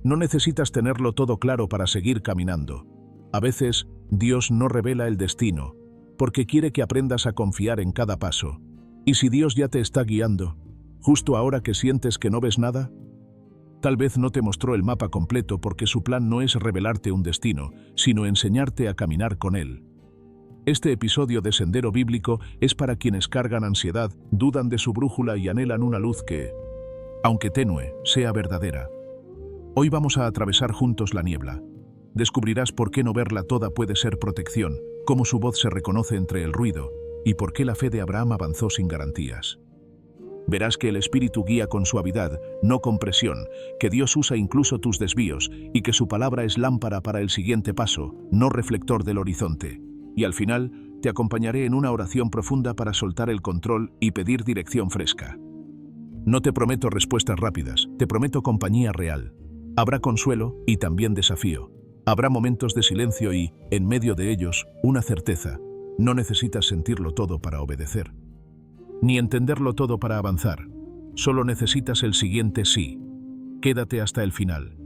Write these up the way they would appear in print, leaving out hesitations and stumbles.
No necesitas tenerlo todo claro para seguir caminando. A veces, Dios no revela el destino, porque quiere que aprendas a confiar en cada paso. ¿Y si Dios ya te está guiando, justo ahora que sientes que no ves nada? Tal vez no te mostró el mapa completo porque su plan no es revelarte un destino, sino enseñarte a caminar con él. Este episodio de Sendero Bíblico es para quienes cargan ansiedad, dudan de su brújula y anhelan una luz que, aunque tenue, sea verdadera. Hoy vamos a atravesar juntos la niebla. Descubrirás por qué no verla toda puede ser protección, cómo su voz se reconoce entre el ruido, y por qué la fe de Abraham avanzó sin garantías. Verás que el Espíritu guía con suavidad, no con presión, que Dios usa incluso tus desvíos, y que su palabra es lámpara para el siguiente paso, no reflector del horizonte. Y al final, te acompañaré en una oración profunda para soltar el control y pedir dirección fresca. No te prometo respuestas rápidas, te prometo compañía real. Habrá consuelo y también desafío. Habrá momentos de silencio y, en medio de ellos, una certeza. No necesitas sentirlo todo para obedecer, ni entenderlo todo para avanzar. Solo necesitas el siguiente sí. Quédate hasta el final.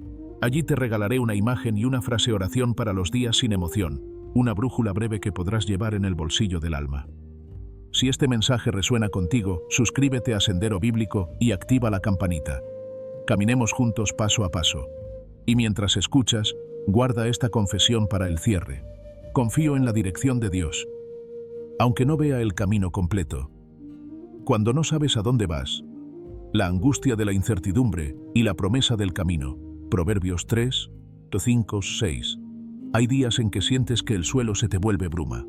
Allí te regalaré una imagen y una frase oración para los días sin emoción, una brújula breve que podrás llevar en el bolsillo del alma. Si este mensaje resuena contigo, suscríbete a Sendero Bíblico y activa la campanita. Caminemos juntos paso a paso. Y mientras escuchas, guarda esta confesión para el cierre. Confío en la dirección de Dios, aunque no vea el camino completo. Cuando no sabes a dónde vas, la angustia de la incertidumbre y la promesa del camino. Proverbios 3, 5, 6. Hay días en que sientes que el suelo se te vuelve bruma.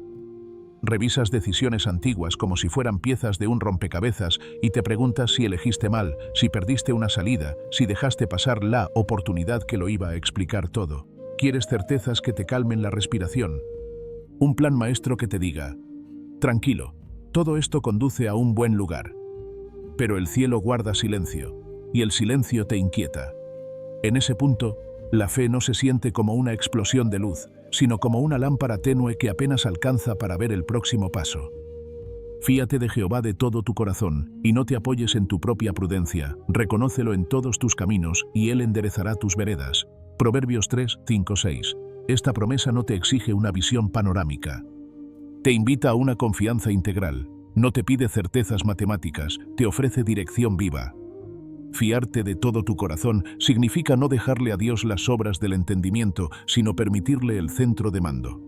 Revisas decisiones antiguas como si fueran piezas de un rompecabezas y te preguntas si elegiste mal, si perdiste una salida, si dejaste pasar la oportunidad que lo iba a explicar todo. Quieres certezas que te calmen la respiración. Un plan maestro que te diga: tranquilo, todo esto conduce a un buen lugar. Pero el cielo guarda silencio, y el silencio te inquieta. En ese punto, la fe no se siente como una explosión de luz, sino como una lámpara tenue que apenas alcanza para ver el próximo paso. Fíate de Jehová de todo tu corazón, y no te apoyes en tu propia prudencia. Reconócelo en todos tus caminos, y Él enderezará tus veredas. Proverbios 3, 5, 6. Esta promesa no te exige una visión panorámica. Te invita a una confianza integral. No te pide certezas matemáticas, te ofrece dirección viva. Fiarte de todo tu corazón significa no dejarle a Dios las obras del entendimiento, sino permitirle el centro de mando.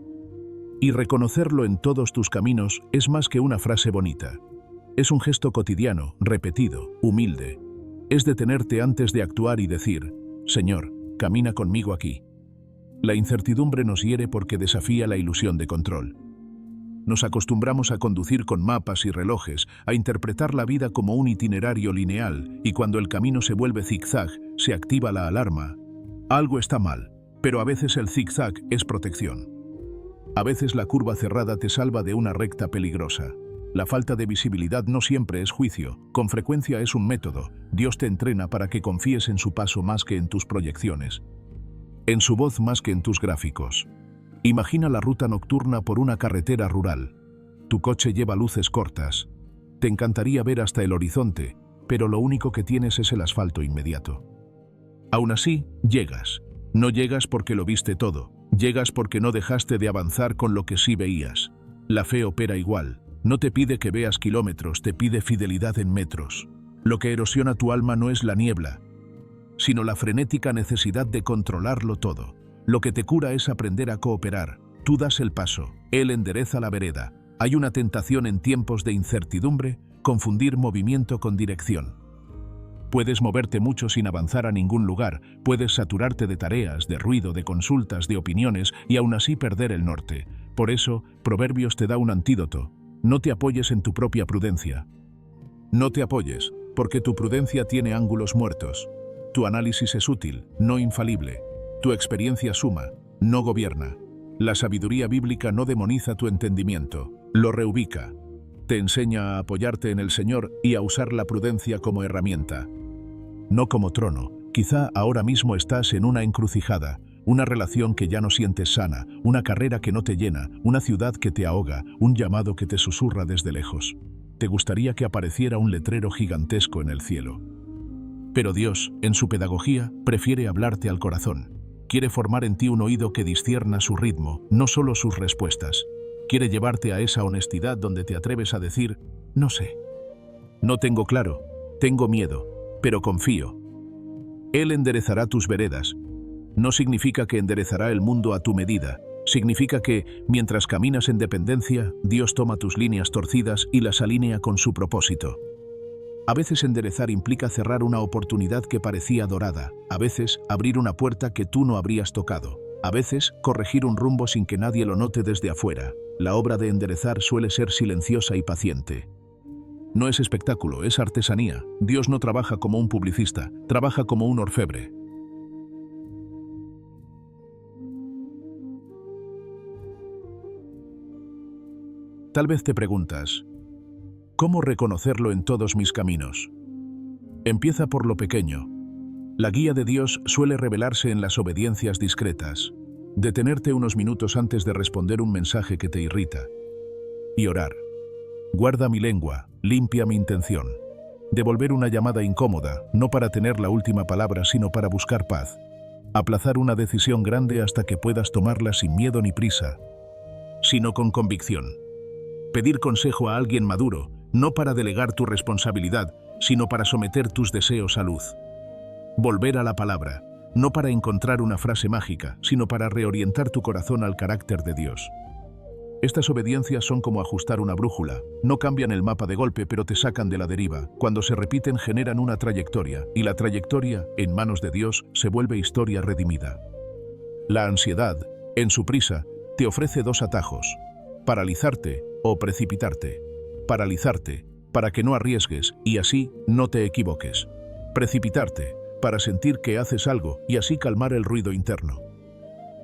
Y reconocerlo en todos tus caminos es más que una frase bonita. Es un gesto cotidiano, repetido, humilde. Es detenerte antes de actuar y decir: Señor, camina conmigo aquí. La incertidumbre nos hiere porque desafía la ilusión de control. Nos acostumbramos a conducir con mapas y relojes, a interpretar la vida como un itinerario lineal, y cuando el camino se vuelve zigzag, se activa la alarma. Algo está mal, pero a veces el zigzag es protección. A veces la curva cerrada te salva de una recta peligrosa. La falta de visibilidad no siempre es juicio, con frecuencia es un método. Dios te entrena para que confíes en su paso más que en tus proyecciones, en su voz más que en tus gráficos. Imagina la ruta nocturna por una carretera rural. Tu coche lleva luces cortas. Te encantaría ver hasta el horizonte, pero lo único que tienes es el asfalto inmediato. Aún así, llegas. No llegas porque lo viste todo. Llegas porque no dejaste de avanzar con lo que sí veías. La fe opera igual. No te pide que veas kilómetros, te pide fidelidad en metros. Lo que erosiona tu alma no es la niebla, sino la frenética necesidad de controlarlo todo. Lo que te cura es aprender a cooperar. Tú das el paso, Él endereza la vereda. Hay una tentación en tiempos de incertidumbre, confundir movimiento con dirección. Puedes moverte mucho sin avanzar a ningún lugar, puedes saturarte de tareas, de ruido, de consultas, de opiniones y aún así perder el norte. Por eso, Proverbios te da un antídoto. No te apoyes en tu propia prudencia. No te apoyes, porque tu prudencia tiene ángulos muertos. Tu análisis es útil, no infalible. Tu experiencia suma, no gobierna. La sabiduría bíblica no demoniza tu entendimiento, lo reubica. Te enseña a apoyarte en el Señor y a usar la prudencia como herramienta, no como trono. Quizá ahora mismo estás en una encrucijada, una relación que ya no sientes sana, una carrera que no te llena, una ciudad que te ahoga, un llamado que te susurra desde lejos. Te gustaría que apareciera un letrero gigantesco en el cielo. Pero Dios, en su pedagogía, prefiere hablarte al corazón. Quiere formar en ti un oído que discierna su ritmo, no solo sus respuestas. Quiere llevarte a esa honestidad donde te atreves a decir, no sé. No tengo claro, tengo miedo, pero confío. Él enderezará tus veredas. No significa que enderezará el mundo a tu medida. Significa que, mientras caminas en dependencia, Dios toma tus líneas torcidas y las alinea con su propósito. A veces enderezar implica cerrar una oportunidad que parecía dorada. A veces, abrir una puerta que tú no habrías tocado. A veces, corregir un rumbo sin que nadie lo note desde afuera. La obra de enderezar suele ser silenciosa y paciente. No es espectáculo, es artesanía. Dios no trabaja como un publicista, trabaja como un orfebre. Tal vez te preguntas, ¿cómo reconocerlo en todos mis caminos? Empieza por lo pequeño. La guía de Dios suele revelarse en las obediencias discretas. Detenerte unos minutos antes de responder un mensaje que te irrita. Y orar. Guarda mi lengua, limpia mi intención. Devolver una llamada incómoda, no para tener la última palabra, sino para buscar paz. Aplazar una decisión grande hasta que puedas tomarla sin miedo ni prisa, sino con convicción. Pedir consejo a alguien maduro, no para delegar tu responsabilidad, sino para someter tus deseos a luz. Volver a la palabra, no para encontrar una frase mágica, sino para reorientar tu corazón al carácter de Dios. Estas obediencias son como ajustar una brújula. No cambian el mapa de golpe, pero te sacan de la deriva. Cuando se repiten, generan una trayectoria, y la trayectoria, en manos de Dios, se vuelve historia redimida. La ansiedad, en su prisa, te ofrece dos atajos: paralizarte o precipitarte. Paralizarte, para que no arriesgues y así no te equivoques. Precipitarte, para sentir que haces algo y así calmar el ruido interno.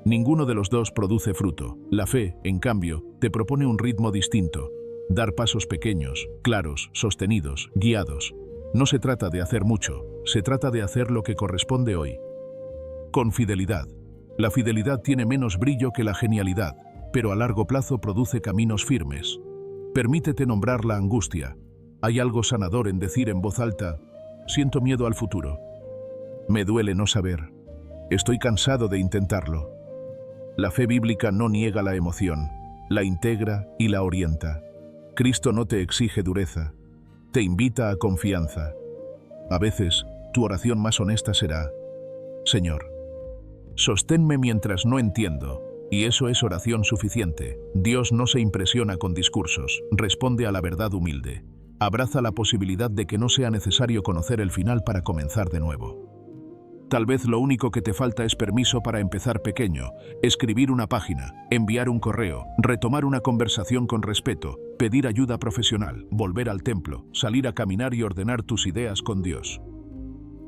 Ninguno de los dos produce fruto. La fe, en cambio, te propone un ritmo distinto. Dar pasos pequeños, claros, sostenidos, guiados. No se trata de hacer mucho, se trata de hacer lo que corresponde hoy. Con fidelidad. La fidelidad tiene menos brillo que la genialidad, pero a largo plazo produce caminos firmes. Permítete nombrar la angustia. Hay algo sanador en decir en voz alta, siento miedo al futuro. Me duele no saber. Estoy cansado de intentarlo. La fe bíblica no niega la emoción, la integra y la orienta. Cristo no te exige dureza, te invita a confianza. A veces, tu oración más honesta será, Señor, sosténme mientras no entiendo, y eso es oración suficiente. Dios no se impresiona con discursos, responde a la verdad humilde. Abraza la posibilidad de que no sea necesario conocer el final para comenzar de nuevo. Tal vez lo único que te falta es permiso para empezar pequeño, escribir una página, enviar un correo, retomar una conversación con respeto, pedir ayuda profesional, volver al templo, salir a caminar y ordenar tus ideas con Dios.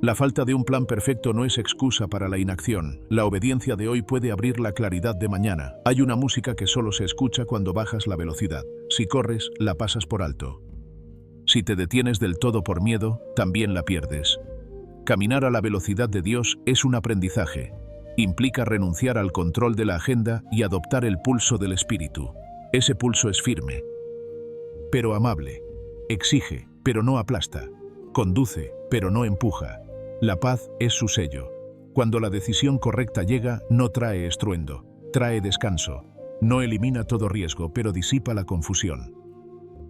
La falta de un plan perfecto no es excusa para la inacción. La obediencia de hoy puede abrir la claridad de mañana. Hay una música que solo se escucha cuando bajas la velocidad. Si corres, la pasas por alto. Si te detienes del todo por miedo, también la pierdes. Caminar a la velocidad de Dios es un aprendizaje. Implica renunciar al control de la agenda y adoptar el pulso del espíritu. Ese pulso es firme, pero amable. Exige, pero no aplasta. Conduce, pero no empuja. La paz es su sello. Cuando la decisión correcta llega, no trae estruendo, trae descanso. No elimina todo riesgo, pero disipa la confusión.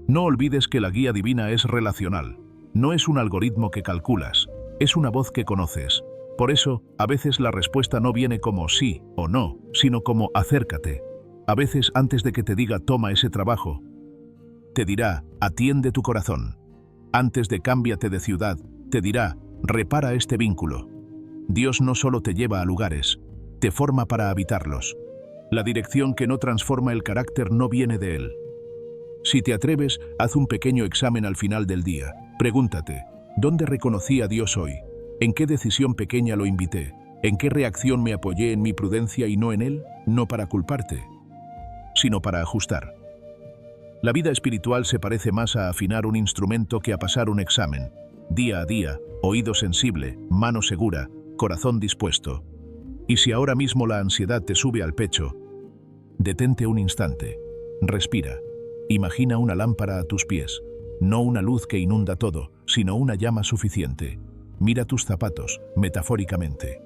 No olvides que la guía divina es relacional. No es un algoritmo que calculas. Es una voz que conoces. Por eso, a veces la respuesta no viene como sí o no, sino como acércate. A veces, antes de que te diga toma ese trabajo, te dirá atiende tu corazón. Antes de cámbiate de ciudad, te dirá repara este vínculo. Dios no solo te lleva a lugares, te forma para habitarlos. La dirección que no transforma el carácter no viene de Él. Si te atreves, haz un pequeño examen al final del día. Pregúntate, ¿dónde reconocí a Dios hoy? ¿En qué decisión pequeña lo invité? ¿En qué reacción me apoyé en mi prudencia y no en Él? No para culparte, sino para ajustar. La vida espiritual se parece más a afinar un instrumento que a pasar un examen. Día a día, oído sensible, mano segura, corazón dispuesto. Y si ahora mismo la ansiedad te sube al pecho, detente un instante, respira, imagina una lámpara a tus pies. No una luz que inunda todo, sino una llama suficiente. Mira tus zapatos, metafóricamente.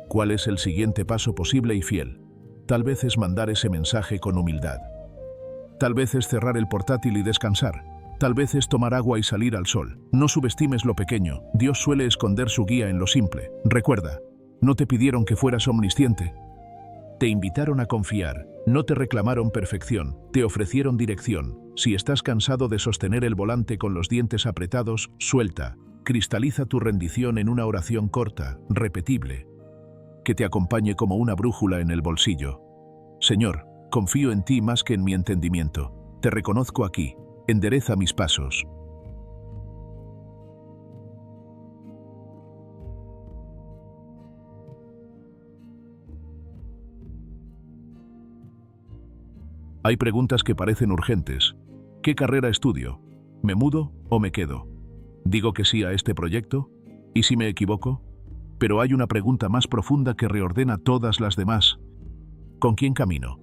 ¿Cuál es el siguiente paso posible y fiel? Tal vez es mandar ese mensaje con humildad. Tal vez es cerrar el portátil y descansar. Tal vez es tomar agua y salir al sol. No subestimes lo pequeño. Dios suele esconder su guía en lo simple. Recuerda, no te pidieron que fueras omnisciente. Te invitaron a confiar. No te reclamaron perfección. Te ofrecieron dirección. Si estás cansado de sostener el volante con los dientes apretados, suelta. Cristaliza tu rendición en una oración corta, repetible, que te acompañe como una brújula en el bolsillo. Señor, confío en ti más que en mi entendimiento. Te reconozco aquí. Endereza mis pasos. Hay preguntas que parecen urgentes. ¿Qué carrera estudio? ¿Me mudo o me quedo? ¿Digo que sí a este proyecto? ¿Y si me equivoco? Pero hay una pregunta más profunda que reordena todas las demás. ¿Con quién camino?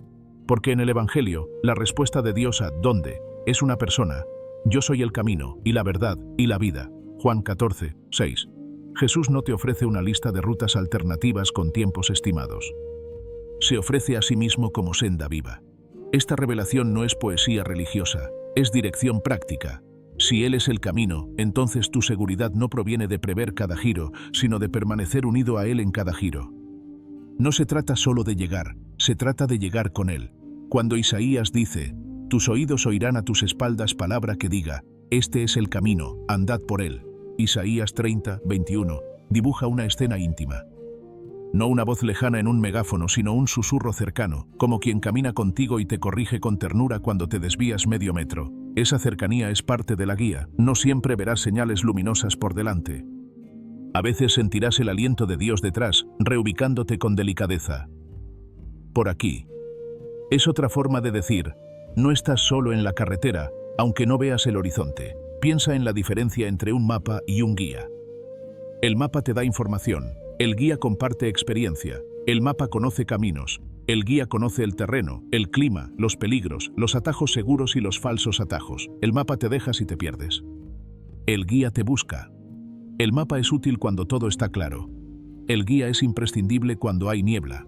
Porque en el Evangelio, la respuesta de Dios a ¿dónde? Es una persona. Yo soy el camino, y la verdad, y la vida. Juan 14, 6. Jesús no te ofrece una lista de rutas alternativas con tiempos estimados. Se ofrece a sí mismo como senda viva. Esta revelación no es poesía religiosa, es dirección práctica. Si Él es el camino, entonces tu seguridad no proviene de prever cada giro, sino de permanecer unido a Él en cada giro. No se trata solo de llegar, se trata de llegar con Él. Cuando Isaías dice, tus oídos oirán a tus espaldas palabra que diga, este es el camino, andad por él. Isaías 30, 21, dibuja una escena íntima. No una voz lejana en un megáfono, sino un susurro cercano, como quien camina contigo y te corrige con ternura cuando te desvías medio metro. Esa cercanía es parte de la guía, no siempre verás señales luminosas por delante. A veces sentirás el aliento de Dios detrás, reubicándote con delicadeza. Por aquí. Es otra forma de decir, no estás solo en la carretera, aunque no veas el horizonte. Piensa en la diferencia entre un mapa y un guía. El mapa te da información, el guía comparte experiencia, el mapa conoce caminos, el guía conoce el terreno, el clima, los peligros, los atajos seguros y los falsos atajos. El mapa te deja si te pierdes. El guía te busca. El mapa es útil cuando todo está claro. El guía es imprescindible cuando hay niebla.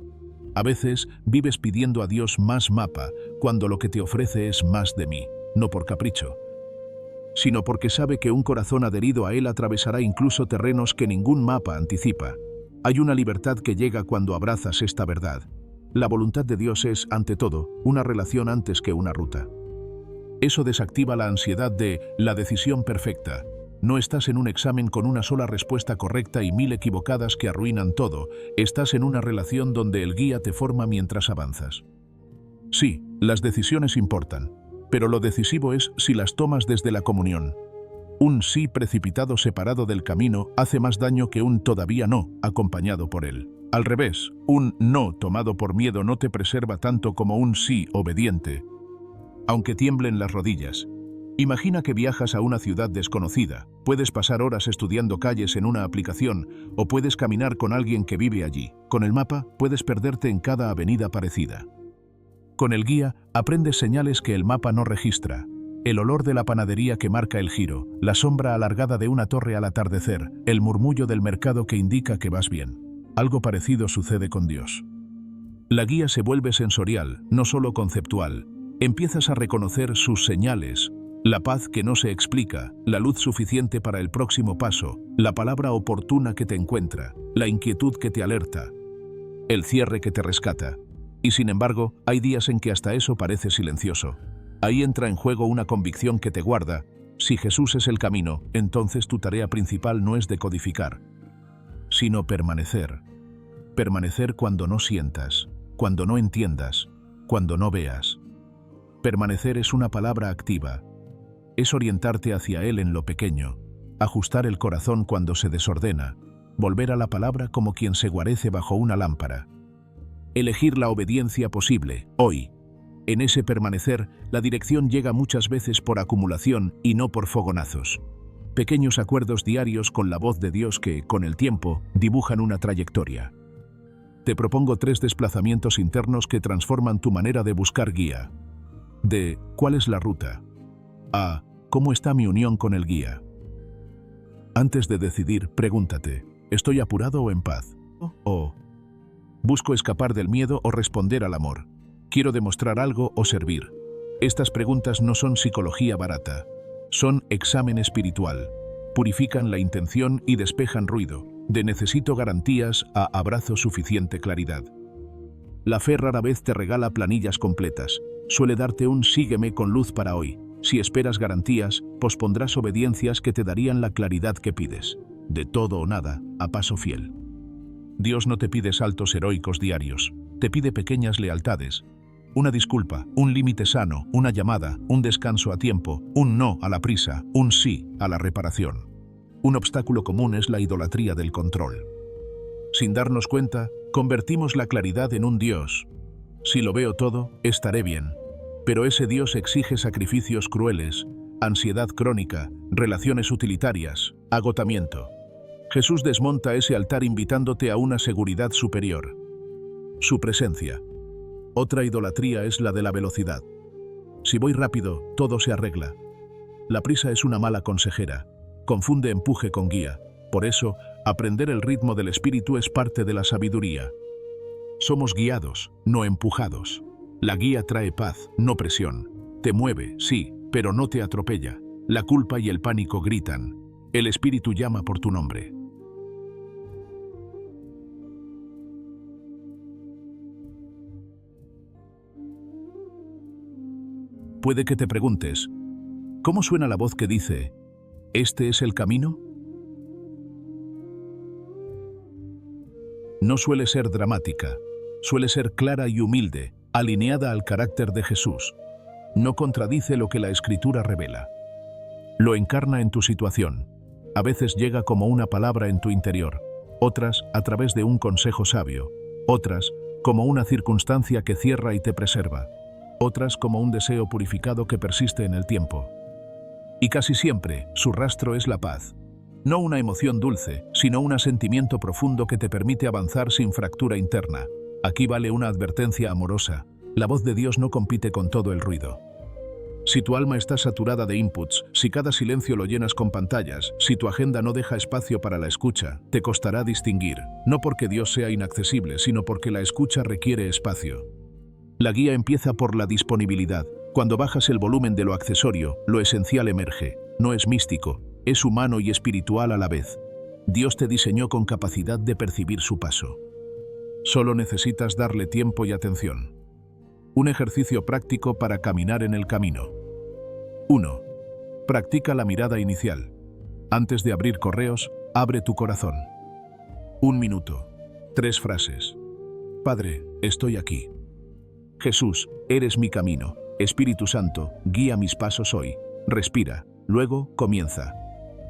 A veces vives pidiendo a Dios más mapa cuando lo que te ofrece es más de mí, no por capricho, sino porque sabe que un corazón adherido a Él atravesará incluso terrenos que ningún mapa anticipa. Hay una libertad que llega cuando abrazas esta verdad. La voluntad de Dios es, ante todo, una relación antes que una ruta. Eso desactiva la ansiedad de la decisión perfecta. No estás en un examen con una sola respuesta correcta y 1000 equivocadas que arruinan todo. Estás en una relación donde el guía te forma mientras avanzas. Sí, las decisiones importan, pero lo decisivo es si las tomas desde la comunión. Un sí precipitado separado del camino hace más daño que un todavía no, acompañado por él. Al revés, un no tomado por miedo no te preserva tanto como un sí obediente, aunque tiemblen las rodillas. Imagina que viajas a una ciudad desconocida. Puedes pasar horas estudiando calles en una aplicación o puedes caminar con alguien que vive allí. Con el mapa puedes perderte en cada avenida parecida. Con el guía aprendes señales que el mapa no registra. El olor de la panadería que marca el giro, la sombra alargada de una torre al atardecer, el murmullo del mercado que indica que vas bien. Algo parecido sucede con Dios. La guía se vuelve sensorial, no solo conceptual. Empiezas a reconocer sus señales. La paz que no se explica, la luz suficiente para el próximo paso, la palabra oportuna que te encuentra, la inquietud que te alerta, el cierre que te rescata. Y sin embargo, hay días en que hasta eso parece silencioso. Ahí entra en juego una convicción que te guarda. Si Jesús es el camino, entonces tu tarea principal no es decodificar, sino permanecer. Permanecer cuando no sientas, cuando no entiendas, cuando no veas. Permanecer es una palabra activa. Es orientarte hacia Él en lo pequeño, ajustar el corazón cuando se desordena, volver a la palabra como quien se guarece bajo una lámpara. Elegir la obediencia posible, hoy. En ese permanecer, la dirección llega muchas veces por acumulación y no por fogonazos. Pequeños acuerdos diarios con la voz de Dios que, con el tiempo, dibujan una trayectoria. Te propongo 3 desplazamientos internos que transforman tu manera de buscar guía. D. ¿Cuál es la ruta? A. ¿Cómo está mi unión con el guía? Antes de decidir, pregúntate, ¿estoy apurado o en paz? ¿O busco escapar del miedo o responder al amor? ¿Quiero demostrar algo o servir? Estas preguntas no son psicología barata, son examen espiritual. Purifican la intención y despejan ruido. De necesito garantías a abrazo suficiente claridad. La fe rara vez te regala planillas completas. Suele darte un sígueme con luz para hoy. Si esperas garantías, pospondrás obediencias que te darían la claridad que pides. De todo o nada, a paso fiel. Dios no te pide saltos heroicos diarios, te pide pequeñas lealtades. Una disculpa, un límite sano, una llamada, un descanso a tiempo, un no a la prisa, un sí a la reparación. Un obstáculo común es la idolatría del control. Sin darnos cuenta, convertimos la claridad en un Dios. Si lo veo todo, estaré bien. Pero ese Dios exige sacrificios crueles, ansiedad crónica, relaciones utilitarias, agotamiento. Jesús desmonta ese altar invitándote a una seguridad superior. Su presencia. Otra idolatría es la de la velocidad. Si voy rápido, todo se arregla. La prisa es una mala consejera. Confunde empuje con guía. Por eso, aprender el ritmo del espíritu es parte de la sabiduría. Somos guiados, no empujados. La guía trae paz, no presión. Te mueve, sí, pero no te atropella. La culpa y el pánico gritan. El espíritu llama por tu nombre. Puede que te preguntes, ¿cómo suena la voz que dice, ¿este es el camino? No suele ser dramática, suele ser clara y humilde, alineada al carácter de Jesús. No contradice lo que la Escritura revela. Lo encarna en tu situación. A veces llega como una palabra en tu interior, otras a través de un consejo sabio, otras como una circunstancia que cierra y te preserva, otras como un deseo purificado que persiste en el tiempo. Y casi siempre, su rastro es la paz. No una emoción dulce, sino un sentimiento profundo que te permite avanzar sin fractura interna. Aquí vale una advertencia amorosa. La voz de Dios no compite con todo el ruido. Si tu alma está saturada de inputs, si cada silencio lo llenas con pantallas, si tu agenda no deja espacio para la escucha, te costará distinguir, no porque Dios sea inaccesible, sino porque la escucha requiere espacio. La guía empieza por la disponibilidad. Cuando bajas el volumen de lo accesorio, lo esencial emerge. No es místico, es humano y espiritual a la vez. Dios te diseñó con capacidad de percibir su paso. Solo necesitas darle tiempo y atención. Un ejercicio práctico para caminar en el camino. 1. Practica la mirada inicial. Antes de abrir correos, abre tu corazón. 1 minuto. 3 frases. Padre, estoy aquí. Jesús, eres mi camino. Espíritu Santo, guía mis pasos hoy. Respira. Luego, comienza.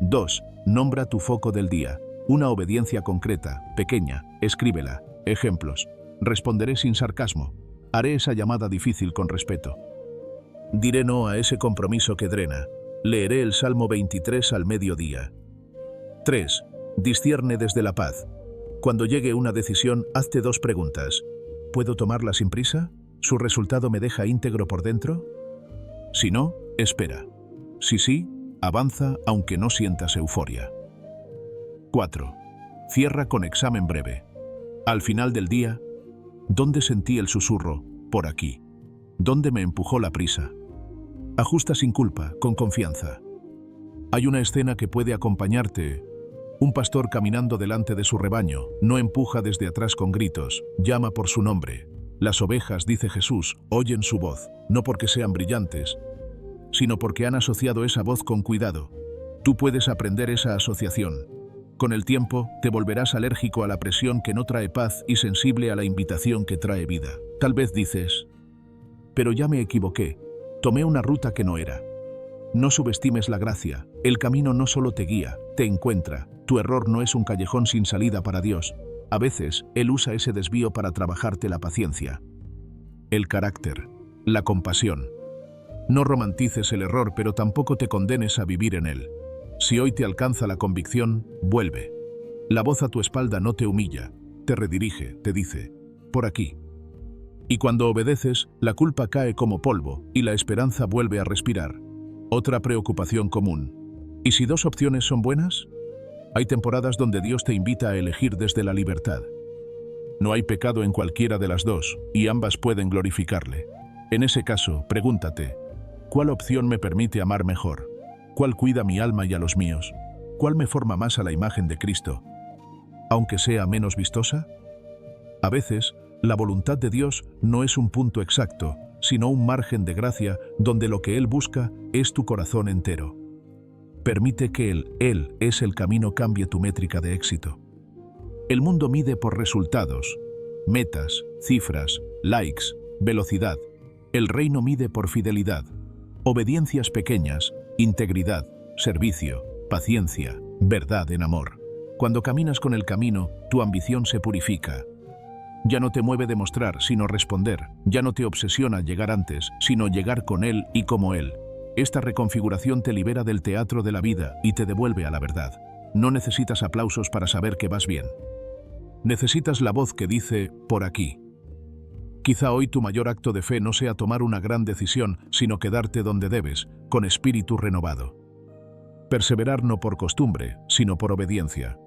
2. Nombra tu foco del día. Una obediencia concreta, pequeña. Escríbela. Ejemplos. Responderé sin sarcasmo. Haré esa llamada difícil con respeto. Diré no a ese compromiso que drena. Leeré el Salmo 23 al mediodía. 3. Discierne desde la paz. Cuando llegue una decisión, hazte 2 preguntas. ¿Puedo tomarla sin prisa? ¿Su resultado me deja íntegro por dentro? Si no, espera. Si sí, avanza aunque no sientas euforia. 4. Cierra con examen breve. Al final del día, ¿dónde sentí el susurro? Por aquí. ¿Dónde me empujó la prisa? Ajusta sin culpa, con confianza. Hay una escena que puede acompañarte. Un pastor caminando delante de su rebaño, no empuja desde atrás con gritos, llama por su nombre. Las ovejas, dice Jesús, oyen su voz, no porque sean brillantes, sino porque han asociado esa voz con cuidado. Tú puedes aprender esa asociación. Con el tiempo, te volverás alérgico a la presión que no trae paz y sensible a la invitación que trae vida. Tal vez dices, pero ya me equivoqué, tomé una ruta que no era. No subestimes la gracia, el camino no solo te guía, te encuentra. Tu error no es un callejón sin salida para Dios. A veces, Él usa ese desvío para trabajarte la paciencia. El carácter, la compasión. No romantices el error, pero tampoco te condenes a vivir en él. Si hoy te alcanza la convicción, vuelve. La voz a tu espalda no te humilla, te redirige, te dice, por aquí. Y cuando obedeces, la culpa cae como polvo y la esperanza vuelve a respirar. Otra preocupación común. ¿Y si 2 opciones son buenas? Hay temporadas donde Dios te invita a elegir desde la libertad. No hay pecado en cualquiera de las dos, y ambas pueden glorificarle. En ese caso, pregúntate, ¿cuál opción me permite amar mejor? ¿Cuál cuida mi alma y a los míos? ¿Cuál me forma más a la imagen de Cristo, aunque sea menos vistosa? A veces, la voluntad de Dios no es un punto exacto, sino un margen de gracia donde lo que Él busca es tu corazón entero. Permite que Él es el camino cambie tu métrica de éxito. El mundo mide por resultados, metas, cifras, likes, velocidad. El reino mide por fidelidad, obediencias pequeñas, integridad, servicio, paciencia, verdad en amor. Cuando caminas con el camino, tu ambición se purifica. Ya no te mueve demostrar, sino responder. Ya no te obsesiona llegar antes, sino llegar con Él y como Él. Esta reconfiguración te libera del teatro de la vida y te devuelve a la verdad. No necesitas aplausos para saber que vas bien. Necesitas la voz que dice, por aquí. Quizá hoy tu mayor acto de fe no sea tomar una gran decisión, sino quedarte donde debes, con espíritu renovado. Perseverar no por costumbre, sino por obediencia.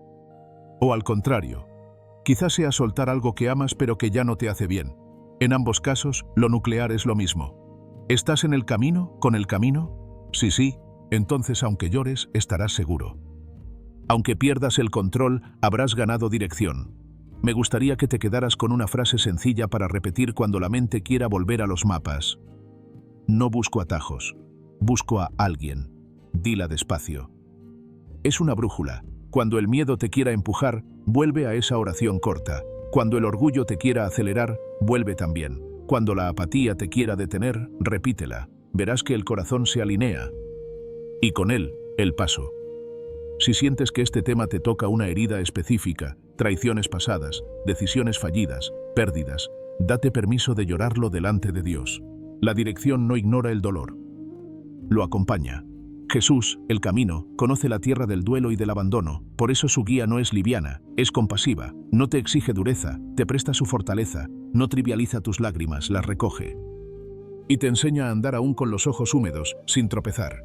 O al contrario, quizás sea soltar algo que amas pero que ya no te hace bien. En ambos casos, lo nuclear es lo mismo. ¿Estás en el camino, con el camino? Sí, entonces aunque llores, estarás seguro. Aunque pierdas el control, habrás ganado dirección. Me gustaría que te quedaras con una frase sencilla para repetir cuando la mente quiera volver a los mapas. No busco atajos, busco a alguien. Dila despacio. Es una brújula. Cuando el miedo te quiera empujar, vuelve a esa oración corta. Cuando el orgullo te quiera acelerar, vuelve también. Cuando la apatía te quiera detener, repítela. Verás que el corazón se alinea. Y con él, el paso. Si sientes que este tema te toca una herida específica, traiciones pasadas, decisiones fallidas, pérdidas, date permiso de llorarlo delante de Dios. La dirección no ignora el dolor. Lo acompaña. Jesús, el camino, conoce la tierra del duelo y del abandono, por eso su guía no es liviana, es compasiva, no te exige dureza, te presta su fortaleza, no trivializa tus lágrimas, las recoge. Y te enseña a andar aún con los ojos húmedos, sin tropezar.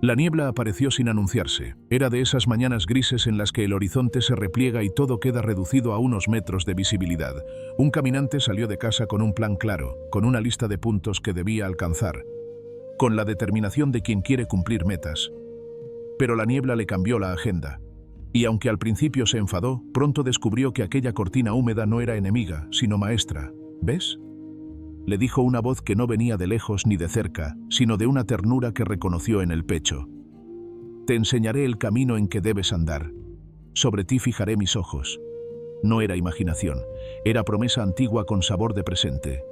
La niebla apareció sin anunciarse. Era de esas mañanas grises en las que el horizonte se repliega y todo queda reducido a unos metros de visibilidad. Un caminante salió de casa con un plan claro, con una lista de puntos que debía alcanzar, con la determinación de quien quiere cumplir metas. Pero la niebla le cambió la agenda. Y aunque al principio se enfadó, pronto descubrió que aquella cortina húmeda no era enemiga, sino maestra. ¿Ves?, le dijo una voz que no venía de lejos ni de cerca, sino de una ternura que reconoció en el pecho. Te enseñaré el camino en que debes andar. Sobre ti fijaré mis ojos. No era imaginación, era promesa antigua con sabor de presente.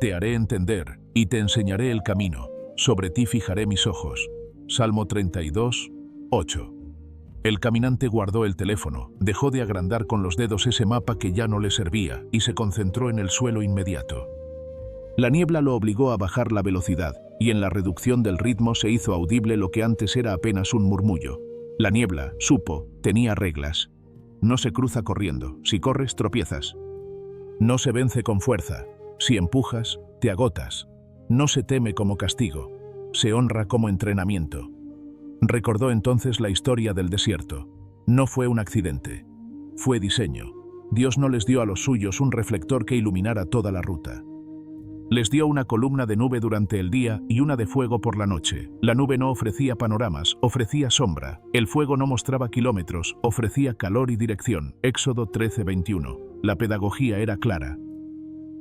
Te haré entender, y te enseñaré el camino. Sobre ti fijaré mis ojos. Salmo 32, 8. El caminante guardó el teléfono, dejó de agrandar con los dedos ese mapa que ya no le servía, y se concentró en el suelo inmediato. La niebla lo obligó a bajar la velocidad, y en la reducción del ritmo se hizo audible lo que antes era apenas un murmullo. La niebla, supo, tenía reglas. No se cruza corriendo, si corres tropiezas. No se vence con fuerza, si empujas, te agotas. No se teme como castigo, se honra como entrenamiento. Recordó entonces la historia del desierto. No fue un accidente, fue diseño. Dios no les dio a los suyos un reflector que iluminara toda la ruta. Les dio una columna de nube durante el día y una de fuego por la noche. La nube no ofrecía panoramas, ofrecía sombra. El fuego no mostraba kilómetros, ofrecía calor y dirección. Éxodo 13:21. La pedagogía era clara.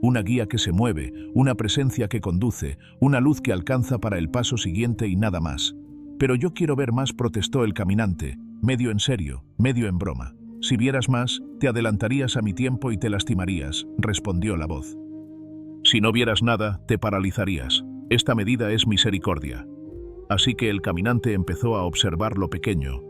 Una guía que se mueve, una presencia que conduce, una luz que alcanza para el paso siguiente y nada más. Pero yo quiero ver más, protestó el caminante, medio en serio, medio en broma. Si vieras más, te adelantarías a mi tiempo y te lastimarías, respondió la voz. Si no vieras nada, te paralizarías. Esta medida es misericordia. Así que el caminante empezó a observar lo pequeño,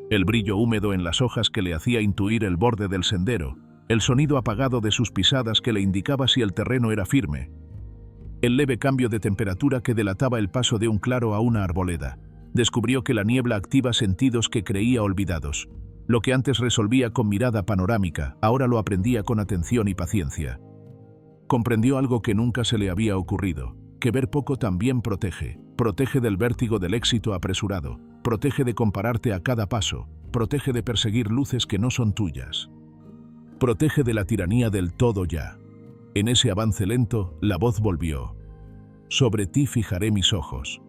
el brillo húmedo en las hojas que le hacía intuir el borde del sendero, el sonido apagado de sus pisadas que le indicaba si el terreno era firme, el leve cambio de temperatura que delataba el paso de un claro a una arboleda. Descubrió que la niebla activa sentidos que creía olvidados. Lo que antes resolvía con mirada panorámica, ahora lo aprendía con atención y paciencia. Comprendió algo que nunca se le había ocurrido, que ver poco también protege. Protege del vértigo del éxito apresurado, protege de compararte a cada paso, protege de perseguir luces que no son tuyas. Protege de la tiranía del todo ya. En ese avance lento, la voz volvió. Sobre ti fijaré mis ojos.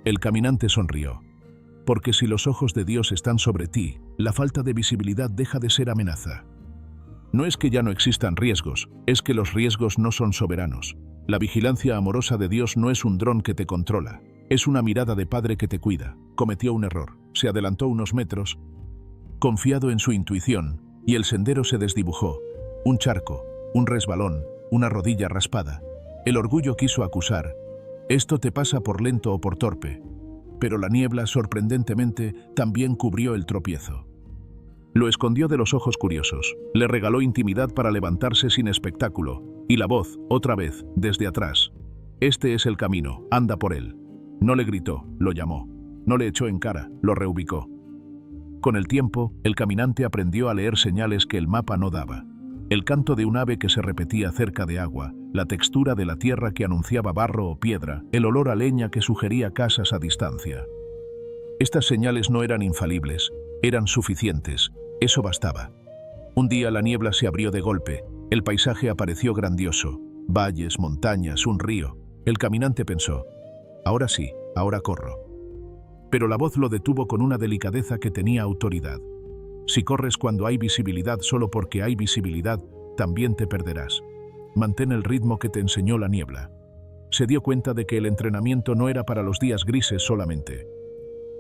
El caminante sonrió. Porque si los ojos de Dios están sobre ti, la falta de visibilidad deja de ser amenaza. No es que ya no existan riesgos, es que los riesgos no son soberanos. La vigilancia amorosa de Dios no es un dron que te controla, es una mirada de padre que te cuida. Cometió un error, se adelantó unos metros, confiado en su intuición, y el sendero se desdibujó. Un charco, un resbalón, una rodilla raspada. El orgullo quiso acusar. Esto te pasa por lento o por torpe. Pero la niebla, sorprendentemente, también cubrió el tropiezo. Lo escondió de los ojos curiosos, le regaló intimidad para levantarse sin espectáculo, y la voz, otra vez, desde atrás. Este es el camino, anda por él. No le gritó, lo llamó. No le echó en cara, lo reubicó. Con el tiempo, el caminante aprendió a leer señales que el mapa no daba. El canto de un ave que se repetía cerca de agua, la textura de la tierra que anunciaba barro o piedra, el olor a leña que sugería casas a distancia. Estas señales no eran infalibles, eran suficientes, eso bastaba. Un día la niebla se abrió de golpe, el paisaje apareció grandioso, valles, montañas, un río. El caminante pensó, ahora sí, ahora corro. Pero la voz lo detuvo con una delicadeza que tenía autoridad. Si corres cuando hay visibilidad solo porque hay visibilidad, también te perderás. Mantén el ritmo que te enseñó la niebla. Se dio cuenta de que el entrenamiento no era para los días grises solamente,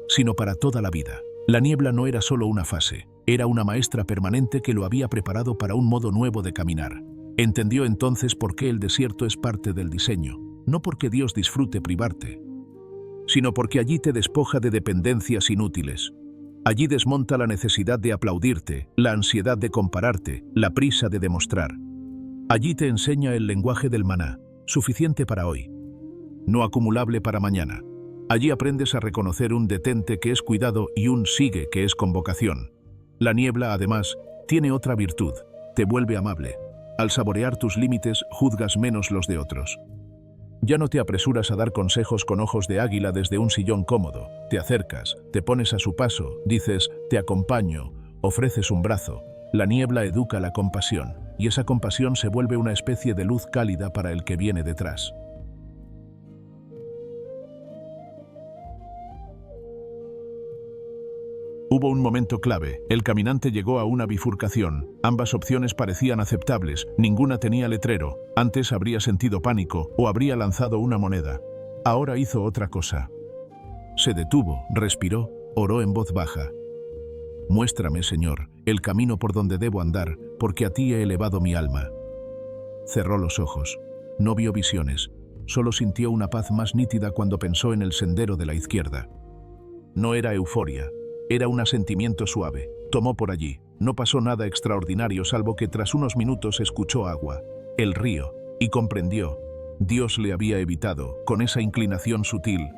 sino para toda la vida. La niebla no era solo una fase, era una maestra permanente que lo había preparado para un modo nuevo de caminar. Entendió entonces por qué el desierto es parte del diseño, no porque Dios disfrute privarte, sino porque allí te despoja de dependencias inútiles. Allí desmonta la necesidad de aplaudirte, la ansiedad de compararte, la prisa de demostrar. Allí te enseña el lenguaje del maná, suficiente para hoy, no acumulable para mañana. Allí aprendes a reconocer un detente que es cuidado y un sigue que es convocación. La niebla, además, tiene otra virtud, te vuelve amable. Al saborear tus límites, juzgas menos los de otros. Ya no te apresuras a dar consejos con ojos de águila desde un sillón cómodo. Te acercas, te pones a su paso, dices, te acompaño, ofreces un brazo. La niebla educa la compasión, y esa compasión se vuelve una especie de luz cálida para el que viene detrás. Hubo un momento clave, el caminante llegó a una bifurcación. Ambas opciones parecían aceptables, ninguna tenía letrero. Antes habría sentido pánico o habría lanzado una moneda. Ahora hizo otra cosa. Se detuvo, respiró, oró en voz baja. Muéstrame, Señor, el camino por donde debo andar, porque a ti he elevado mi alma. Cerró los ojos. No vio visiones, solo sintió una paz más nítida cuando pensó en el sendero de la izquierda. No era euforia. Era un asentimiento suave. Tomó por allí. No pasó nada extraordinario salvo que tras unos minutos escuchó agua, el río, y comprendió. Dios le había evitado, con esa inclinación sutil,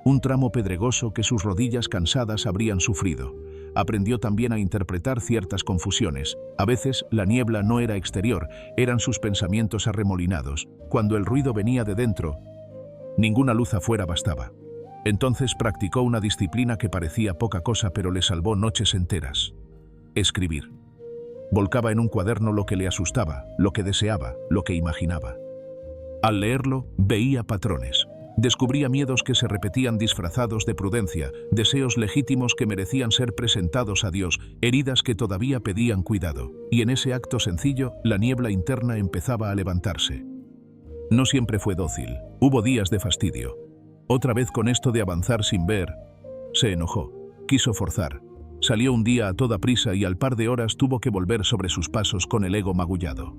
un tramo pedregoso que sus rodillas cansadas habrían sufrido. Aprendió también a interpretar ciertas confusiones. A veces la niebla no era exterior, eran sus pensamientos arremolinados. Cuando el ruido venía de dentro, ninguna luz afuera bastaba. Entonces practicó una disciplina que parecía poca cosa pero le salvó noches enteras. Escribir. Volcaba en un cuaderno lo que le asustaba, lo que deseaba, lo que imaginaba. Al leerlo, veía patrones. Descubría miedos que se repetían disfrazados de prudencia, deseos legítimos que merecían ser presentados a Dios, heridas que todavía pedían cuidado. Y en ese acto sencillo, la niebla interna empezaba a levantarse. No siempre fue dócil. Hubo días de fastidio. Otra vez con esto de avanzar sin ver. Se enojó. Quiso forzar. Salió un día a toda prisa y al par de horas tuvo que volver sobre sus pasos con el ego magullado.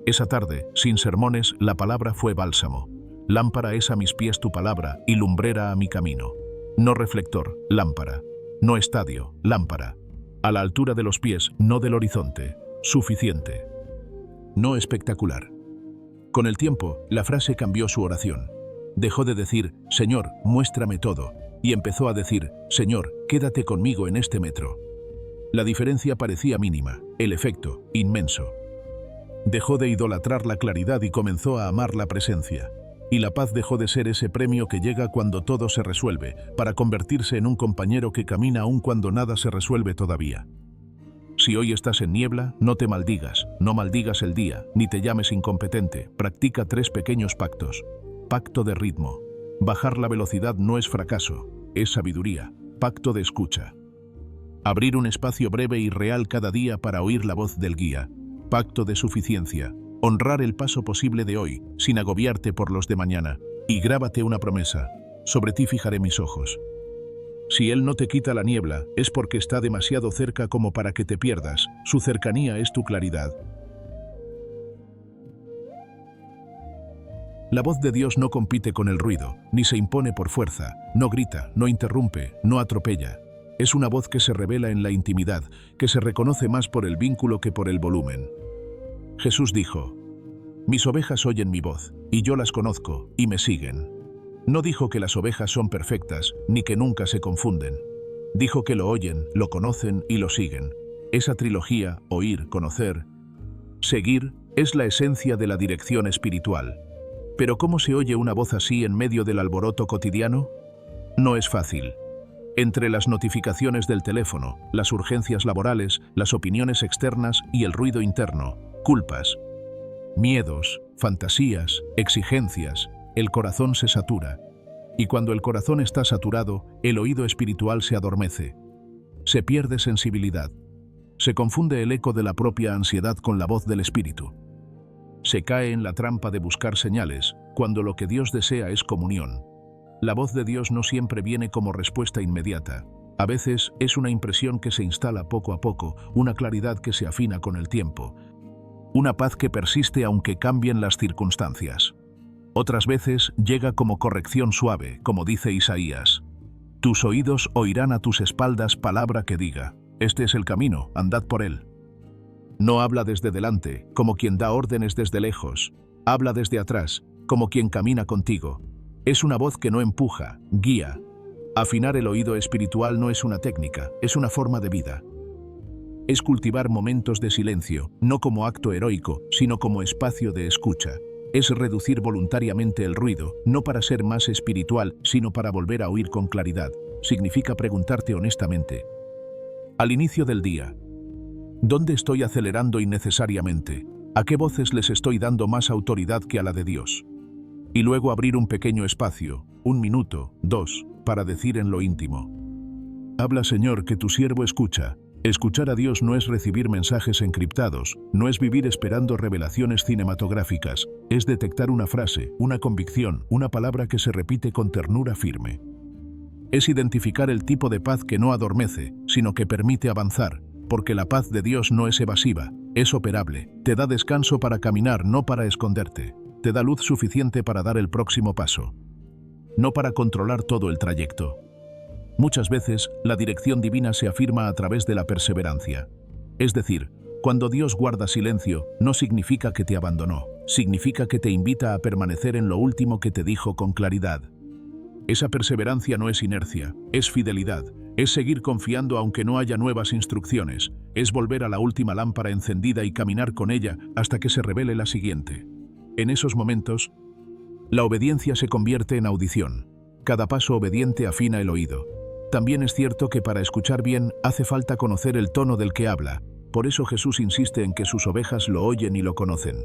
Esa tarde, sin sermones, la palabra fue bálsamo. Lámpara es a mis pies tu palabra y lumbrera a mi camino. No reflector, lámpara. No estadio, lámpara. A la altura de los pies, no del horizonte. Suficiente. No espectacular. Con el tiempo, la frase cambió su oración. Dejó de decir, Señor, muéstrame todo, y empezó a decir, Señor, quédate conmigo en este metro. La diferencia parecía mínima, el efecto, inmenso. Dejó de idolatrar la claridad y comenzó a amar la presencia. Y la paz dejó de ser ese premio que llega cuando todo se resuelve, para convertirse en un compañero que camina aún cuando nada se resuelve todavía. Si hoy estás en niebla, no te maldigas, no maldigas el día, ni te llames incompetente. Practica 3 pequeños pactos. Pacto de ritmo. Bajar la velocidad no es fracaso, es sabiduría. Pacto de escucha. Abrir un espacio breve y real cada día para oír la voz del guía. Pacto de suficiencia. Honrar el paso posible de hoy, sin agobiarte por los de mañana. Y grábate una promesa. Sobre ti fijaré mis ojos. Si Él no te quita la niebla, es porque está demasiado cerca como para que te pierdas. Su cercanía es tu claridad. La voz de Dios no compite con el ruido, ni se impone por fuerza, no grita, no interrumpe, no atropella. Es una voz que se revela en la intimidad, que se reconoce más por el vínculo que por el volumen. Jesús dijo: «Mis ovejas oyen mi voz, y yo las conozco, y me siguen». No dijo que las ovejas son perfectas, ni que nunca se confunden. Dijo que lo oyen, lo conocen y lo siguen. Esa trilogía, oír, conocer, seguir, es la esencia de la dirección espiritual. Pero ¿cómo se oye una voz así en medio del alboroto cotidiano? No es fácil. Entre las notificaciones del teléfono, las urgencias laborales, las opiniones externas y el ruido interno, culpas, miedos, fantasías, exigencias, el corazón se satura. Y cuando el corazón está saturado, el oído espiritual se adormece. Se pierde sensibilidad. Se confunde el eco de la propia ansiedad con la voz del espíritu. Se cae en la trampa de buscar señales, cuando lo que Dios desea es comunión. La voz de Dios no siempre viene como respuesta inmediata. A veces es una impresión que se instala poco a poco, una claridad que se afina con el tiempo, una paz que persiste aunque cambien las circunstancias. Otras veces llega como corrección suave, como dice Isaías: «Tus oídos oirán a tus espaldas palabra que diga, este es el camino, andad por él». No habla desde delante, como quien da órdenes desde lejos. Habla desde atrás, como quien camina contigo. Es una voz que no empuja, guía. Afinar el oído espiritual no es una técnica, es una forma de vida. Es cultivar momentos de silencio, no como acto heroico, sino como espacio de escucha. Es reducir voluntariamente el ruido, no para ser más espiritual, sino para volver a oír con claridad. Significa preguntarte honestamente, al inicio del día: ¿dónde estoy acelerando innecesariamente? ¿A qué voces les estoy dando más autoridad que a la de Dios? Y luego abrir un pequeño espacio, 1 minuto, 2, para decir en lo íntimo: «Habla, Señor, que tu siervo escucha». Escuchar a Dios no es recibir mensajes encriptados, no es vivir esperando revelaciones cinematográficas, es detectar una frase, una convicción, una palabra que se repite con ternura firme. Es identificar el tipo de paz que no adormece, sino que permite avanzar, porque la paz de Dios no es evasiva, es operable, te da descanso para caminar, no para esconderte, te da luz suficiente para dar el próximo paso, no para controlar todo el trayecto. Muchas veces, la dirección divina se afirma a través de la perseverancia. Es decir, cuando Dios guarda silencio, no significa que te abandonó, significa que te invita a permanecer en lo último que te dijo con claridad. Esa perseverancia no es inercia, es fidelidad, es seguir confiando aunque no haya nuevas instrucciones, es volver a la última lámpara encendida y caminar con ella hasta que se revele la siguiente. En esos momentos, la obediencia se convierte en audición. Cada paso obediente afina el oído. También es cierto que para escuchar bien hace falta conocer el tono del que habla. Por eso Jesús insiste en que sus ovejas lo oyen y lo conocen.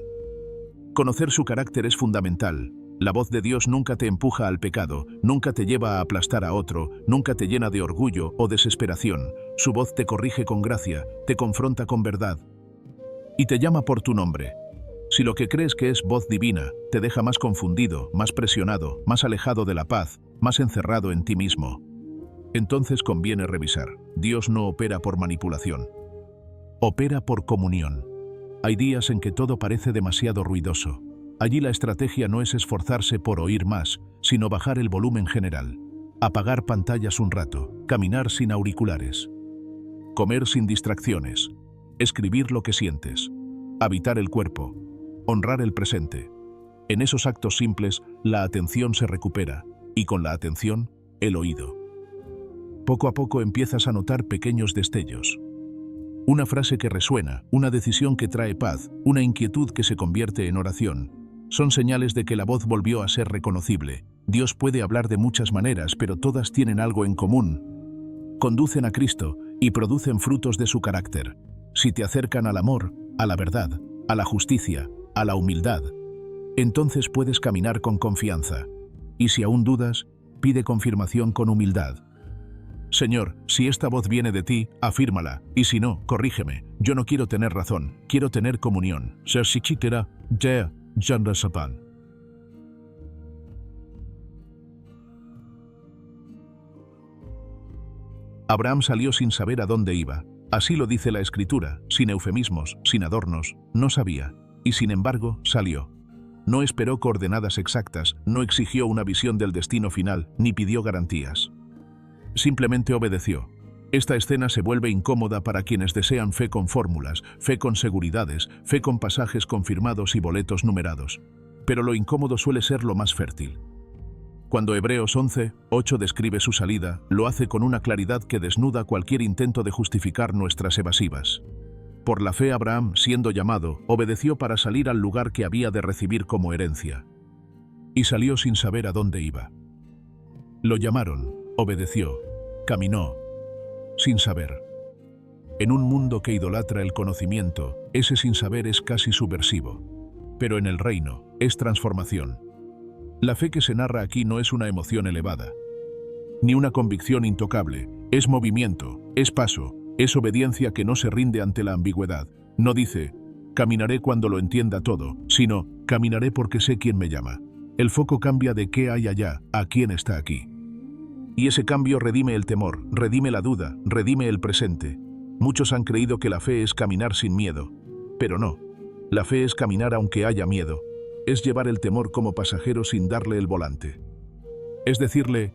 Conocer su carácter es fundamental. La voz de Dios nunca te empuja al pecado, nunca te lleva a aplastar a otro, nunca te llena de orgullo o desesperación. Su voz te corrige con gracia, te confronta con verdad y te llama por tu nombre. Si lo que crees que es voz divina te deja más confundido, más presionado, más alejado de la paz, más encerrado en ti mismo, entonces conviene revisar. Dios no opera por manipulación. Opera por comunión. Hay días en que todo parece demasiado ruidoso. Allí la estrategia no es esforzarse por oír más, sino bajar el volumen general. Apagar pantallas un rato, caminar sin auriculares, comer sin distracciones, escribir lo que sientes, habitar el cuerpo, honrar el presente. En esos actos simples, la atención se recupera, y con la atención, el oído. Poco a poco empiezas a notar pequeños destellos. Una frase que resuena, una decisión que trae paz, una inquietud que se convierte en oración. Son señales de que la voz volvió a ser reconocible. Dios puede hablar de muchas maneras, pero todas tienen algo en común. Conducen a Cristo y producen frutos de su carácter. Si te acercan al amor, a la verdad, a la justicia, a la humildad, entonces puedes caminar con confianza. Y si aún dudas, pide confirmación con humildad. Señor, si esta voz viene de ti, afírmala, y si no, corrígeme. Yo no quiero tener razón, quiero tener comunión. Abraham salió sin saber a dónde iba. Así lo dice la Escritura, sin eufemismos, sin adornos, no sabía. Y sin embargo, salió. No esperó coordenadas exactas, no exigió una visión del destino final, ni pidió garantías. Simplemente obedeció. Esta escena se vuelve incómoda para quienes desean fe con fórmulas, fe con seguridades, fe con pasajes confirmados y boletos numerados. Pero lo incómodo suele ser lo más fértil. Cuando Hebreos 11:8 describe su salida, lo hace con una claridad que desnuda cualquier intento de justificar nuestras evasivas. Por la fe Abraham, siendo llamado, obedeció para salir al lugar que había de recibir como herencia. Y salió sin saber a dónde iba. Lo llamaron, obedeció, caminó, sin saber. En un mundo que idolatra el conocimiento, ese sin saber es casi subversivo. Pero en el reino, es transformación. La fe que se narra aquí no es una emoción elevada, ni una convicción intocable, es movimiento, es paso, es obediencia que no se rinde ante la ambigüedad. No dice, caminaré cuando lo entienda todo, sino, caminaré porque sé quién me llama. El foco cambia de qué hay allá a quién está aquí. Y ese cambio redime el temor, redime la duda, redime el presente. Muchos han creído que la fe es caminar sin miedo, pero no. La fe es caminar aunque haya miedo. Es llevar el temor como pasajero sin darle el volante. Es decirle,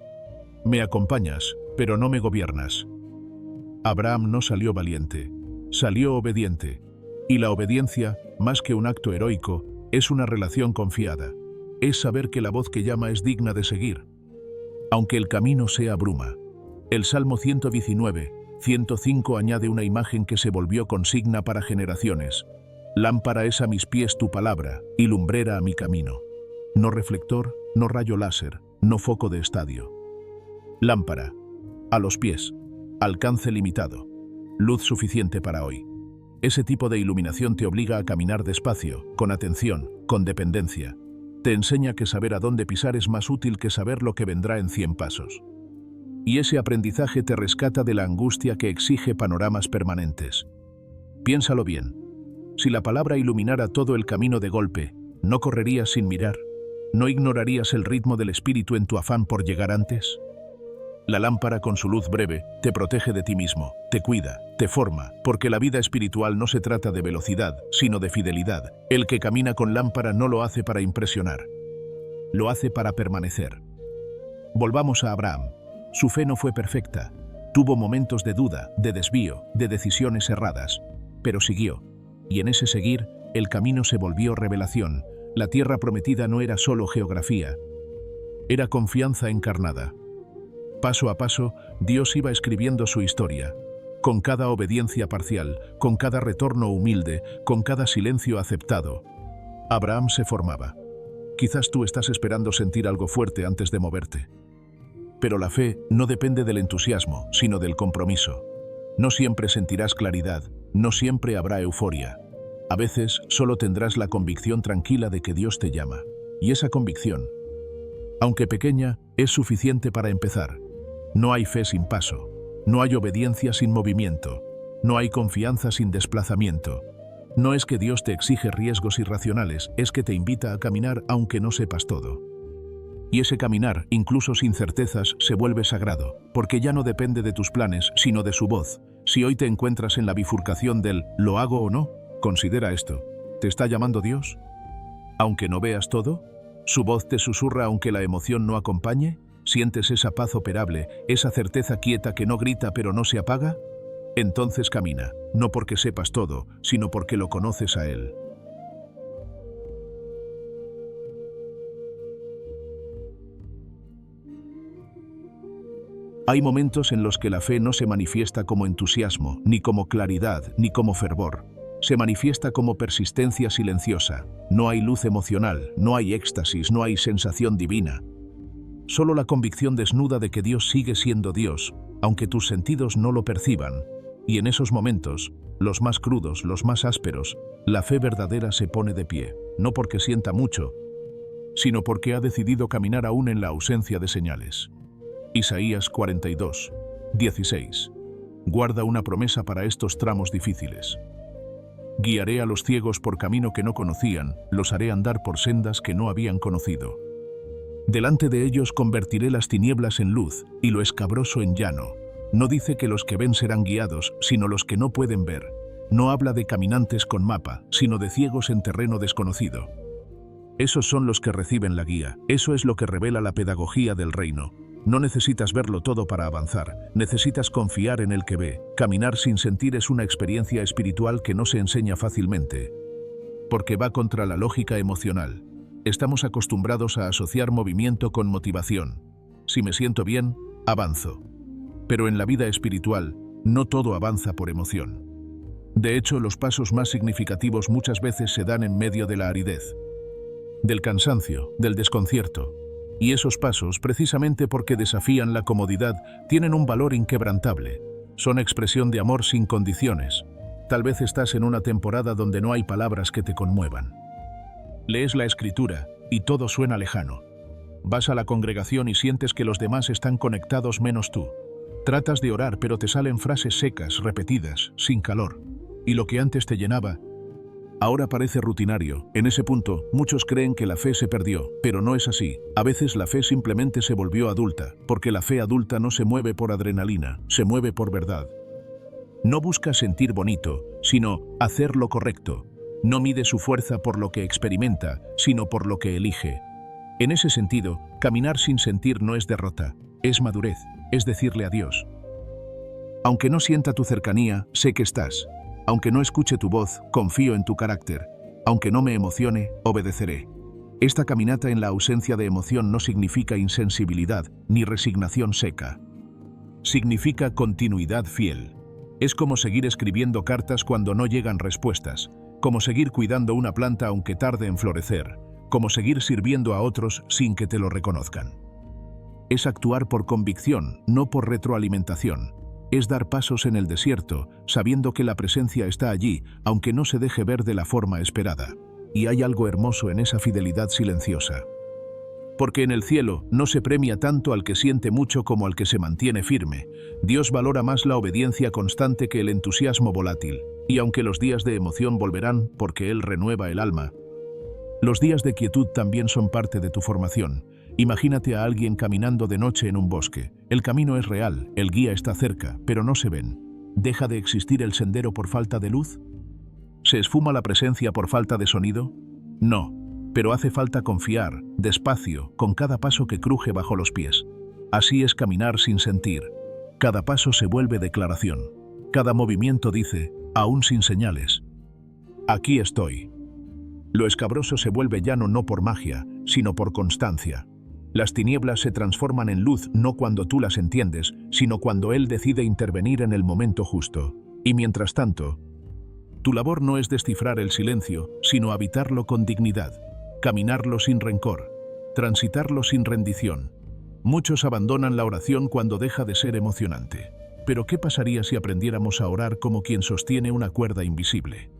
me acompañas, pero no me gobiernas. Abraham no salió valiente, salió obediente. Y la obediencia, más que un acto heroico, es una relación confiada. Es saber que la voz que llama es digna de seguir, aunque el camino sea bruma. El Salmo 119:105 añade una imagen que se volvió consigna para generaciones. Lámpara es a mis pies tu palabra, y lumbrera a mi camino. No reflector, no rayo láser, no foco de estadio. Lámpara. A los pies. Alcance limitado. Luz suficiente para hoy. Ese tipo de iluminación te obliga a caminar despacio, con atención, con dependencia. Te enseña que saber a dónde pisar es más útil que saber lo que vendrá en 100 pasos. Y ese aprendizaje te rescata de la angustia que exige panoramas permanentes. Piénsalo bien. Si la palabra iluminara todo el camino de golpe, ¿no correrías sin mirar? ¿No ignorarías el ritmo del espíritu en tu afán por llegar antes? La lámpara con su luz breve te protege de ti mismo, te cuida, te forma, porque la vida espiritual no se trata de velocidad, sino de fidelidad. El que camina con lámpara no lo hace para impresionar, lo hace para permanecer. Volvamos a Abraham. Su fe no fue perfecta, tuvo momentos de duda, de desvío, de decisiones erradas, pero siguió. Y en ese seguir, el camino se volvió revelación. La tierra prometida no era solo geografía, era confianza encarnada. Paso a paso, Dios iba escribiendo su historia. Con cada obediencia parcial, con cada retorno humilde, con cada silencio aceptado, Abraham se formaba. Quizás tú estás esperando sentir algo fuerte antes de moverte. Pero la fe no depende del entusiasmo, sino del compromiso. No siempre sentirás claridad, no siempre habrá euforia. A veces solo tendrás la convicción tranquila de que Dios te llama. Y esa convicción, aunque pequeña, es suficiente para empezar. No hay fe sin paso, no hay obediencia sin movimiento, no hay confianza sin desplazamiento. No es que Dios te exige riesgos irracionales, es que te invita a caminar aunque no sepas todo. Y ese caminar, incluso sin certezas, se vuelve sagrado, porque ya no depende de tus planes, sino de su voz. Si hoy te encuentras en la bifurcación del ¿lo hago o no? Considera esto. ¿Te está llamando Dios? Aunque no veas todo, ¿su voz te susurra aunque la emoción no acompañe? ¿Sientes esa paz operable, esa certeza quieta que no grita pero no se apaga? Entonces camina, no porque sepas todo, sino porque lo conoces a Él. Hay momentos en los que la fe no se manifiesta como entusiasmo, ni como claridad, ni como fervor. Se manifiesta como persistencia silenciosa. No hay luz emocional, no hay éxtasis, no hay sensación divina. Solo la convicción desnuda de que Dios sigue siendo Dios, aunque tus sentidos no lo perciban. Y en esos momentos, los más crudos, los más ásperos, la fe verdadera se pone de pie, no porque sienta mucho, sino porque ha decidido caminar aún en la ausencia de señales. Isaías 42, 16. Guarda una promesa para estos tramos difíciles. Guiaré a los ciegos por camino que no conocían, los haré andar por sendas que no habían conocido. Delante de ellos convertiré las tinieblas en luz y lo escabroso en llano. No dice que los que ven serán guiados, sino los que no pueden ver. No habla de caminantes con mapa, sino de ciegos en terreno desconocido. Esos son los que reciben la guía. Eso es lo que revela la pedagogía del reino. No necesitas verlo todo para avanzar, necesitas confiar en el que ve. Caminar sin sentir es una experiencia espiritual que no se enseña fácilmente, porque va contra la lógica emocional. Estamos acostumbrados a asociar movimiento con motivación. Si me siento bien, avanzo. Pero en la vida espiritual, no todo avanza por emoción. De hecho, los pasos más significativos muchas veces se dan en medio de la aridez, del cansancio, del desconcierto. Y esos pasos, precisamente porque desafían la comodidad, tienen un valor inquebrantable. Son expresión de amor sin condiciones. Tal vez estás en una temporada donde no hay palabras que te conmuevan. Lees la Escritura y todo suena lejano. Vas a la congregación y sientes que los demás están conectados menos tú. Tratas de orar, pero te salen frases secas, repetidas, sin calor. Y lo que antes te llenaba, ahora parece rutinario. En ese punto, muchos creen que la fe se perdió, pero no es así. A veces la fe simplemente se volvió adulta, porque la fe adulta no se mueve por adrenalina, se mueve por verdad. No busca sentir bonito, sino hacer lo correcto. No mide su fuerza por lo que experimenta, sino por lo que elige. En ese sentido, caminar sin sentir no es derrota, es madurez, es decirle adiós. Aunque no sienta tu cercanía, sé que estás. Aunque no escuche tu voz, confío en tu carácter. Aunque no me emocione, obedeceré. Esta caminata en la ausencia de emoción no significa insensibilidad ni resignación seca. Significa continuidad fiel. Es como seguir escribiendo cartas cuando no llegan respuestas, como seguir cuidando una planta aunque tarde en florecer, como seguir sirviendo a otros sin que te lo reconozcan. Es actuar por convicción, no por retroalimentación. Es dar pasos en el desierto, sabiendo que la presencia está allí, aunque no se deje ver de la forma esperada. Y hay algo hermoso en esa fidelidad silenciosa. Porque en el cielo no se premia tanto al que siente mucho como al que se mantiene firme. Dios valora más la obediencia constante que el entusiasmo volátil. Y aunque los días de emoción volverán, porque Él renueva el alma, los días de quietud también son parte de tu formación. Imagínate a alguien caminando de noche en un bosque. El camino es real, el guía está cerca, pero no se ven. ¿Deja de existir el sendero por falta de luz? ¿Se esfuma la presencia por falta de sonido? No, pero hace falta confiar, despacio, con cada paso que cruje bajo los pies. Así es caminar sin sentir. Cada paso se vuelve declaración. Cada movimiento dice, aún sin señales, aquí estoy. Lo escabroso se vuelve llano no por magia, sino por constancia. Las tinieblas se transforman en luz no cuando tú las entiendes, sino cuando Él decide intervenir en el momento justo. Y mientras tanto, tu labor no es descifrar el silencio, sino habitarlo con dignidad, caminarlo sin rencor, transitarlo sin rendición. Muchos abandonan la oración cuando deja de ser emocionante. Pero ¿qué pasaría si aprendiéramos a orar como quien sostiene una cuerda invisible?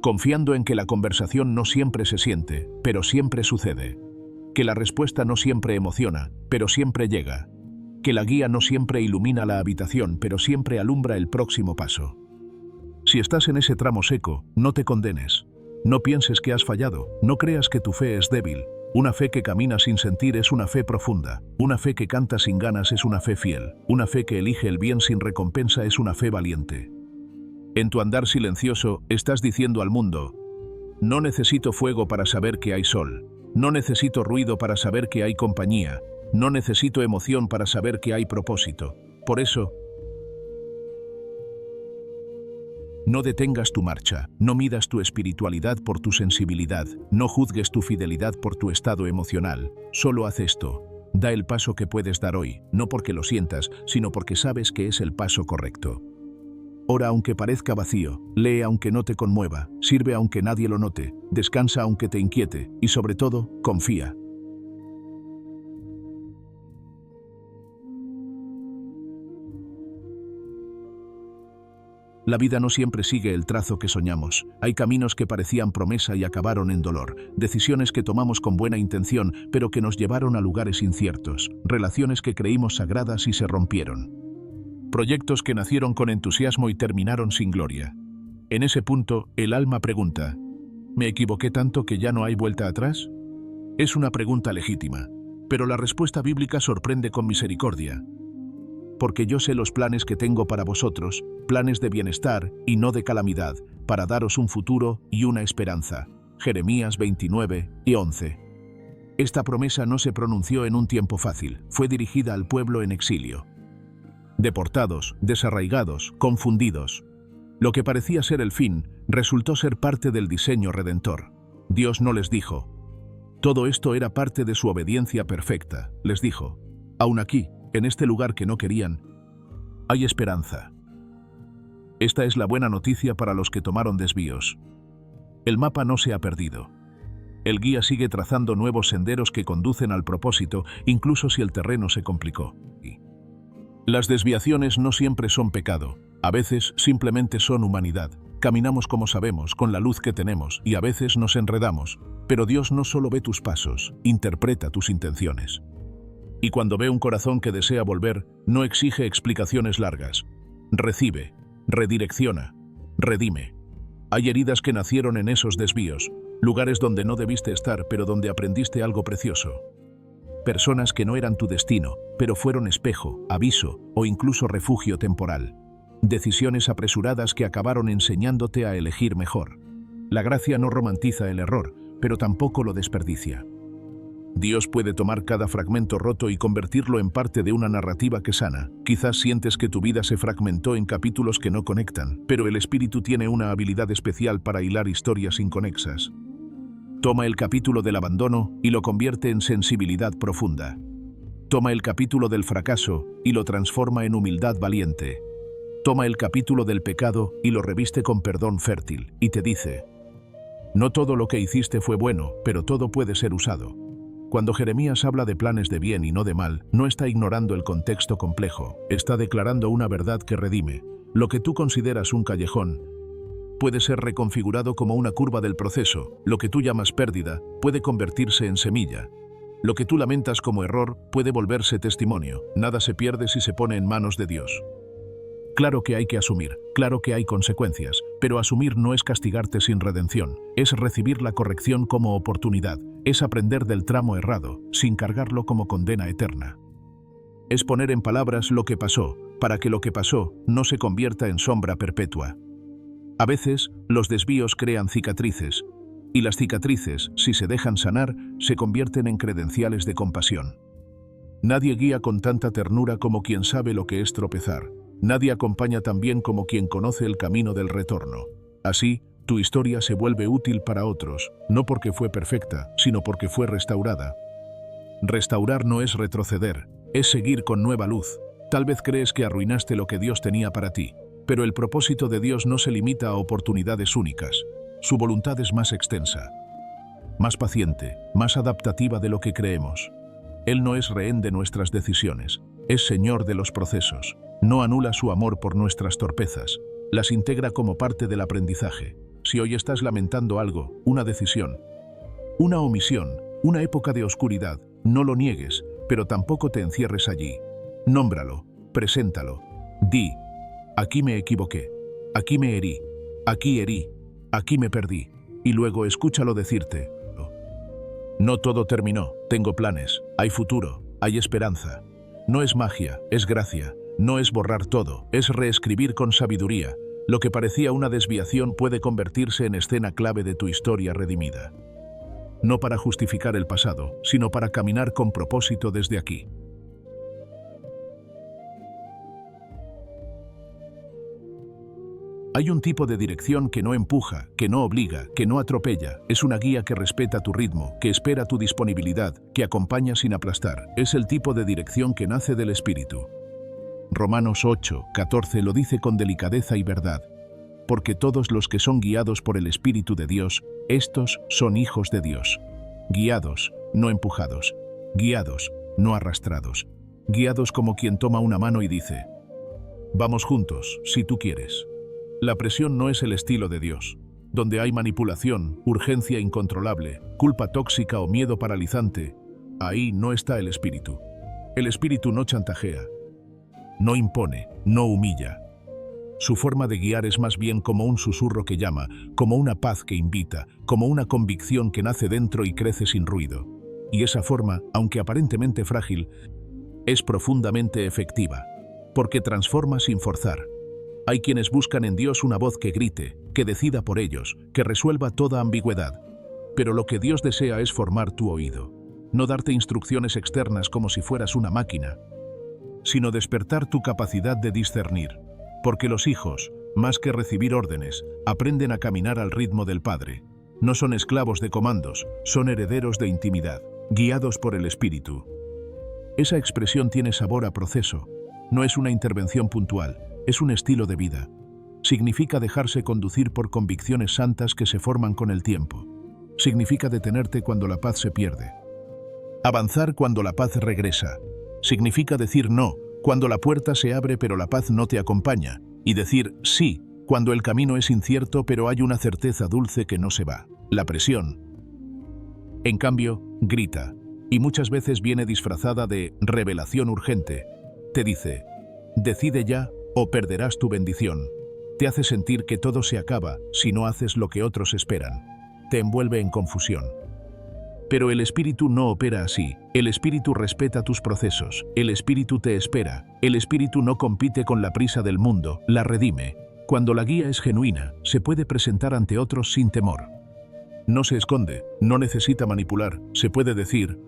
Confiando en que la conversación no siempre se siente, pero siempre sucede. Que la respuesta no siempre emociona, pero siempre llega. Que la guía no siempre ilumina la habitación, pero siempre alumbra el próximo paso. Si estás en ese tramo seco, no te condenes. No pienses que has fallado, no creas que tu fe es débil. Una fe que camina sin sentir es una fe profunda. Una fe que canta sin ganas es una fe fiel. Una fe que elige el bien sin recompensa es una fe valiente. En tu andar silencioso, estás diciendo al mundo, no necesito fuego para saber que hay sol. No necesito ruido para saber que hay compañía. No necesito emoción para saber que hay propósito. Por eso, no detengas tu marcha, no midas tu espiritualidad por tu sensibilidad, no juzgues tu fidelidad por tu estado emocional. Solo haz esto. Da el paso que puedes dar hoy, no porque lo sientas, sino porque sabes que es el paso correcto. Ora aunque parezca vacío, lee aunque no te conmueva, sirve aunque nadie lo note, descansa aunque te inquiete, y sobre todo, confía. La vida no siempre sigue el trazo que soñamos. Hay caminos que parecían promesa y acabaron en dolor, decisiones que tomamos con buena intención, pero que nos llevaron a lugares inciertos, relaciones que creímos sagradas y se rompieron. Proyectos que nacieron con entusiasmo y terminaron sin gloria. En ese punto, el alma pregunta, ¿me equivoqué tanto que ya no hay vuelta atrás? Es una pregunta legítima, pero la respuesta bíblica sorprende con misericordia. Porque yo sé los planes que tengo para vosotros, planes de bienestar y no de calamidad, para daros un futuro y una esperanza. Jeremías 29:11. Esta promesa no se pronunció en un tiempo fácil, fue dirigida al pueblo en exilio. Deportados, desarraigados, confundidos. Lo que parecía ser el fin, resultó ser parte del diseño redentor. Dios no les dijo. Todo esto era parte de su obediencia perfecta. Les dijo, aún aquí, en este lugar que no querían, hay esperanza. Esta es la buena noticia para los que tomaron desvíos. El mapa no se ha perdido. El guía sigue trazando nuevos senderos que conducen al propósito, incluso si el terreno se complicó. Las desviaciones no siempre son pecado, a veces simplemente son humanidad. Caminamos como sabemos, con la luz que tenemos, y a veces nos enredamos. Pero Dios no solo ve tus pasos, interpreta tus intenciones. Y cuando ve un corazón que desea volver, no exige explicaciones largas. Recibe, redirecciona, redime. Hay heridas que nacieron en esos desvíos, lugares donde no debiste estar, pero donde aprendiste algo precioso. Personas que no eran tu destino, pero fueron espejo, aviso o incluso refugio temporal. Decisiones apresuradas que acabaron enseñándote a elegir mejor. La gracia no romantiza el error, pero tampoco lo desperdicia. Dios puede tomar cada fragmento roto y convertirlo en parte de una narrativa que sana. Quizás sientes que tu vida se fragmentó en capítulos que no conectan, pero el Espíritu tiene una habilidad especial para hilar historias inconexas. Toma el capítulo del abandono y lo convierte en sensibilidad profunda. Toma el capítulo del fracaso y lo transforma en humildad valiente. Toma el capítulo del pecado y lo reviste con perdón fértil, y te dice, no todo lo que hiciste fue bueno, pero todo puede ser usado. Cuando Jeremías habla de planes de bien y no de mal, no está ignorando el contexto complejo, está declarando una verdad que redime. Lo que tú consideras un callejón puede ser reconfigurado como una curva del proceso. Lo que tú llamas pérdida puede convertirse en semilla. Lo que tú lamentas como error puede volverse testimonio. Nada se pierde si se pone en manos de Dios. Claro que hay que asumir, claro que hay consecuencias, pero asumir no es castigarte sin redención, es recibir la corrección como oportunidad, es aprender del tramo errado, sin cargarlo como condena eterna. Es poner en palabras lo que pasó, para que lo que pasó no se convierta en sombra perpetua. A veces, los desvíos crean cicatrices, y las cicatrices, si se dejan sanar, se convierten en credenciales de compasión. Nadie guía con tanta ternura como quien sabe lo que es tropezar. Nadie acompaña tan bien como quien conoce el camino del retorno. Así, tu historia se vuelve útil para otros, no porque fue perfecta, sino porque fue restaurada. Restaurar no es retroceder, es seguir con nueva luz. Tal vez crees que arruinaste lo que Dios tenía para ti, pero el propósito de Dios no se limita a oportunidades únicas. Su voluntad es más extensa, más paciente, más adaptativa de lo que creemos. Él no es rehén de nuestras decisiones, es Señor de los procesos. No anula su amor por nuestras torpezas, las integra como parte del aprendizaje. Si hoy estás lamentando algo, una decisión, una omisión, una época de oscuridad, no lo niegues, pero tampoco te encierres allí. Nómbralo, preséntalo, di, aquí me equivoqué, aquí me herí, aquí me perdí, y luego escúchalo decirte, no todo terminó, tengo planes, hay futuro, hay esperanza. No es magia, es gracia. No es borrar todo, es reescribir con sabiduría. Lo que parecía una desviación puede convertirse en escena clave de tu historia redimida. No para justificar el pasado, sino para caminar con propósito desde aquí. Hay un tipo de dirección que no empuja, que no obliga, que no atropella. Es una guía que respeta tu ritmo, que espera tu disponibilidad, que acompaña sin aplastar. Es el tipo de dirección que nace del Espíritu. Romanos 8:14 lo dice con delicadeza y verdad. Porque todos los que son guiados por el Espíritu de Dios, estos son hijos de Dios. Guiados, no empujados. Guiados, no arrastrados. Guiados como quien toma una mano y dice: vamos juntos, si tú quieres. La presión no es el estilo de Dios. Donde hay manipulación, urgencia incontrolable, culpa tóxica o miedo paralizante, ahí no está el Espíritu. El Espíritu no chantajea, no impone, no humilla. Su forma de guiar es más bien como un susurro que llama, como una paz que invita, como una convicción que nace dentro y crece sin ruido. Y esa forma, aunque aparentemente frágil, es profundamente efectiva, porque transforma sin forzar. Hay quienes buscan en Dios una voz que grite, que decida por ellos, que resuelva toda ambigüedad. Pero lo que Dios desea es formar tu oído, no darte instrucciones externas como si fueras una máquina, sino despertar tu capacidad de discernir. Porque los hijos, más que recibir órdenes, aprenden a caminar al ritmo del Padre. No son esclavos de comandos, son herederos de intimidad, guiados por el Espíritu. Esa expresión tiene sabor a proceso. No es una intervención puntual, es un estilo de vida. Significa dejarse conducir por convicciones santas que se forman con el tiempo. Significa detenerte cuando la paz se pierde. Avanzar cuando la paz regresa. Significa decir no cuando la puerta se abre pero la paz no te acompaña. Y decir sí cuando el camino es incierto pero hay una certeza dulce que no se va. La presión, en cambio, grita. Y muchas veces viene disfrazada de revelación urgente. Te dice: decide ya o perderás tu bendición. Te hace sentir que todo se acaba si no haces lo que otros esperan. Te envuelve en confusión. Pero el Espíritu no opera así. El Espíritu respeta tus procesos. El Espíritu te espera. El Espíritu no compite con la prisa del mundo, la redime. Cuando la guía es genuina, se puede presentar ante otros sin temor. No se esconde, no necesita manipular. Se puede decir: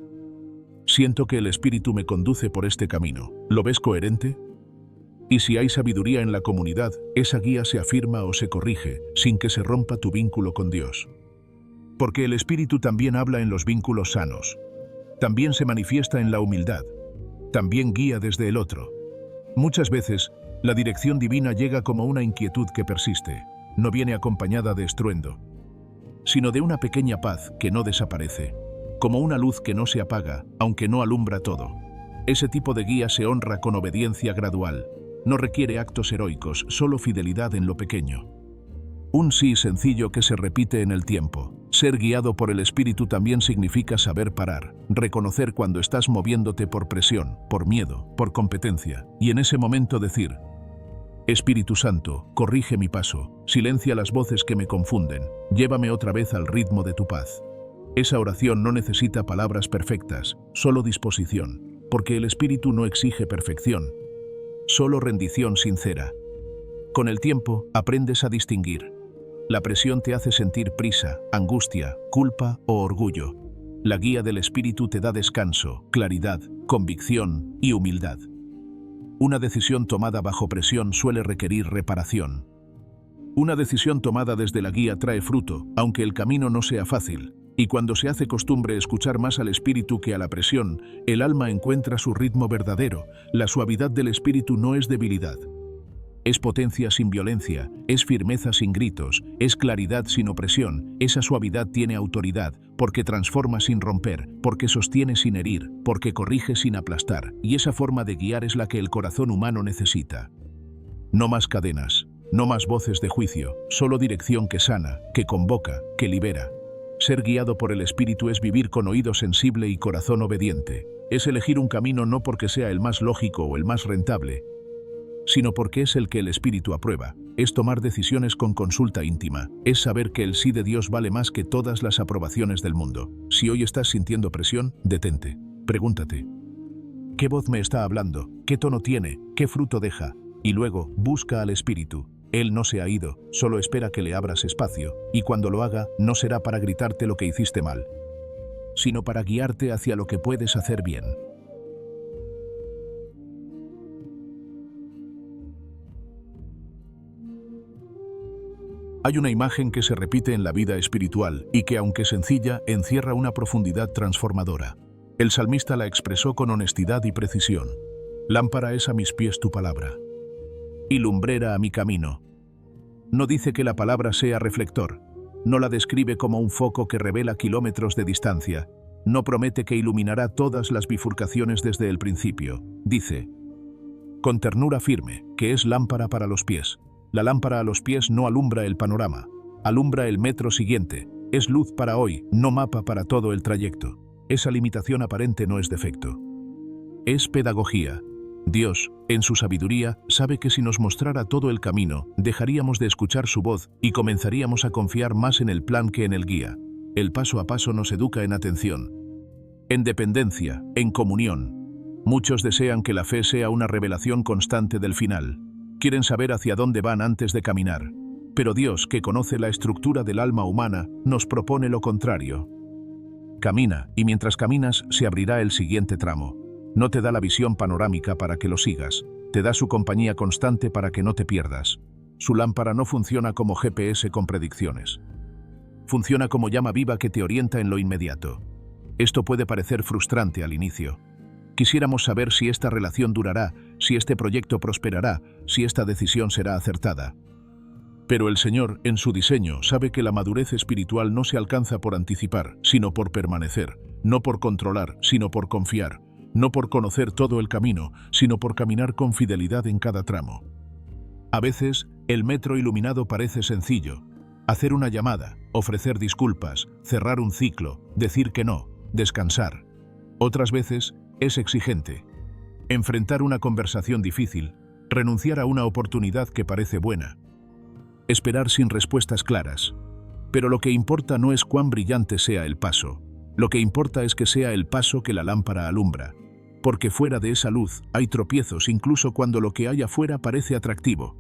siento que el Espíritu me conduce por este camino. ¿Lo ves coherente? Y si hay sabiduría en la comunidad, esa guía se afirma o se corrige, sin que se rompa tu vínculo con Dios. Porque el Espíritu también habla en los vínculos sanos. También se manifiesta en la humildad. También guía desde el otro. Muchas veces, la dirección divina llega como una inquietud que persiste. No viene acompañada de estruendo, sino de una pequeña paz que no desaparece. Como una luz que no se apaga, aunque no alumbra todo. Ese tipo de guía se honra con obediencia gradual. No requiere actos heroicos, solo fidelidad en lo pequeño. Un sí sencillo que se repite en el tiempo. Ser guiado por el Espíritu también significa saber parar, reconocer cuando estás moviéndote por presión, por miedo, por competencia, y en ese momento decir: Espíritu Santo, corrige mi paso, silencia las voces que me confunden, llévame otra vez al ritmo de tu paz. Esa oración no necesita palabras perfectas, solo disposición, porque el Espíritu no exige perfección, solo rendición sincera. Con el tiempo, aprendes a distinguir. La presión te hace sentir prisa, angustia, culpa o orgullo. La guía del Espíritu te da descanso, claridad, convicción y humildad. Una decisión tomada bajo presión suele requerir reparación. Una decisión tomada desde la guía trae fruto, aunque el camino no sea fácil. Y cuando se hace costumbre escuchar más al Espíritu que a la presión, el alma encuentra su ritmo verdadero. La suavidad del Espíritu no es debilidad. Es potencia sin violencia, es firmeza sin gritos, es claridad sin opresión. Esa suavidad tiene autoridad, porque transforma sin romper, porque sostiene sin herir, porque corrige sin aplastar. Y esa forma de guiar es la que el corazón humano necesita. No más cadenas, no más voces de juicio, solo dirección que sana, que convoca, que libera. Ser guiado por el Espíritu es vivir con oído sensible y corazón obediente. Es elegir un camino no porque sea el más lógico o el más rentable, sino porque es el que el Espíritu aprueba. Es tomar decisiones con consulta íntima. Es saber que el sí de Dios vale más que todas las aprobaciones del mundo. Si hoy estás sintiendo presión, detente. Pregúntate: ¿qué voz me está hablando? ¿Qué tono tiene? ¿Qué fruto deja? Y luego, busca al Espíritu. Él no se ha ido, solo espera que le abras espacio, y cuando lo haga, no será para gritarte lo que hiciste mal, sino para guiarte hacia lo que puedes hacer bien. Hay una imagen que se repite en la vida espiritual y que, aunque sencilla, encierra una profundidad transformadora. El salmista la expresó con honestidad y precisión. Lámpara es a mis pies tu palabra, y lumbrera a mi camino. No dice que la palabra sea reflector, no la describe como un foco que revela kilómetros de distancia, no promete que iluminará todas las bifurcaciones desde el principio. Dice, con ternura firme, que es lámpara para los pies. La lámpara a los pies no alumbra el panorama, alumbra el metro siguiente. Es luz para hoy, no mapa para todo el trayecto. Esa limitación aparente no es defecto. Es pedagogía. Dios, en su sabiduría, sabe que si nos mostrara todo el camino, dejaríamos de escuchar su voz y comenzaríamos a confiar más en el plan que en el guía. El paso a paso nos educa en atención, en dependencia, en comunión. Muchos desean que la fe sea una revelación constante del final. Quieren saber hacia dónde van antes de caminar. Pero Dios, que conoce la estructura del alma humana, nos propone lo contrario. Camina, y mientras caminas se abrirá el siguiente tramo. No te da la visión panorámica para que lo sigas, te da su compañía constante para que no te pierdas. Su lámpara no funciona como GPS con predicciones. Funciona como llama viva que te orienta en lo inmediato. Esto puede parecer frustrante al inicio. Quisiéramos saber si esta relación durará, si este proyecto prosperará, si esta decisión será acertada. Pero el Señor, en su diseño, sabe que la madurez espiritual no se alcanza por anticipar, sino por permanecer, no por controlar, sino por confiar, no por conocer todo el camino, sino por caminar con fidelidad en cada tramo. A veces, el metro iluminado parece sencillo. Hacer una llamada, ofrecer disculpas, cerrar un ciclo, decir que no, descansar. Otras veces, es exigente. Enfrentar una conversación difícil, renunciar a una oportunidad que parece buena. Esperar sin respuestas claras. Pero lo que importa no es cuán brillante sea el paso. Lo que importa es que sea el paso que la lámpara alumbra. Porque fuera de esa luz hay tropiezos incluso cuando lo que hay afuera parece atractivo.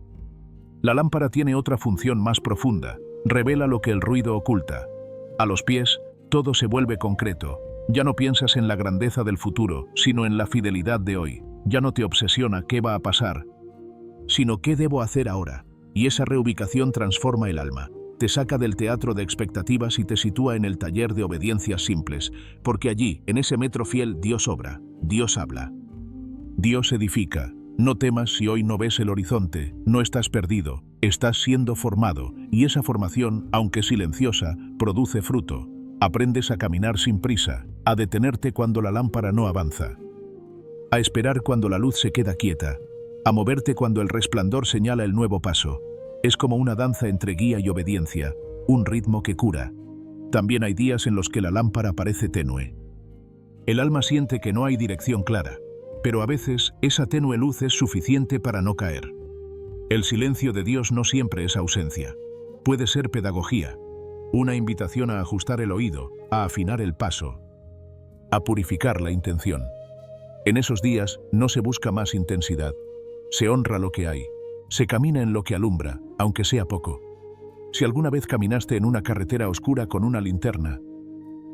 La lámpara tiene otra función más profunda. Revela lo que el ruido oculta. A los pies, todo se vuelve concreto. Ya no piensas en la grandeza del futuro, sino en la fidelidad de hoy. Ya no te obsesiona qué va a pasar, sino qué debo hacer ahora. Y esa reubicación transforma el alma. Te saca del teatro de expectativas y te sitúa en el taller de obediencias simples, porque allí, en ese metro fiel, Dios obra, Dios habla. Dios edifica. No temas si hoy no ves el horizonte, no estás perdido, estás siendo formado, y esa formación, aunque silenciosa, produce fruto. Aprendes a caminar sin prisa, a detenerte cuando la lámpara no avanza, a esperar cuando la luz se queda quieta, a moverte cuando el resplandor señala el nuevo paso. Es como una danza entre guía y obediencia, un ritmo que cura. También hay días en los que la lámpara parece tenue. El alma siente que no hay dirección clara, pero a veces esa tenue luz es suficiente para no caer. El silencio de Dios no siempre es ausencia. Puede ser pedagogía, una invitación a ajustar el oído, a afinar el paso, a purificar la intención. En esos días no se busca más intensidad, se honra lo que hay, se camina en lo que alumbra, aunque sea poco. Si alguna vez caminaste en una carretera oscura con una linterna,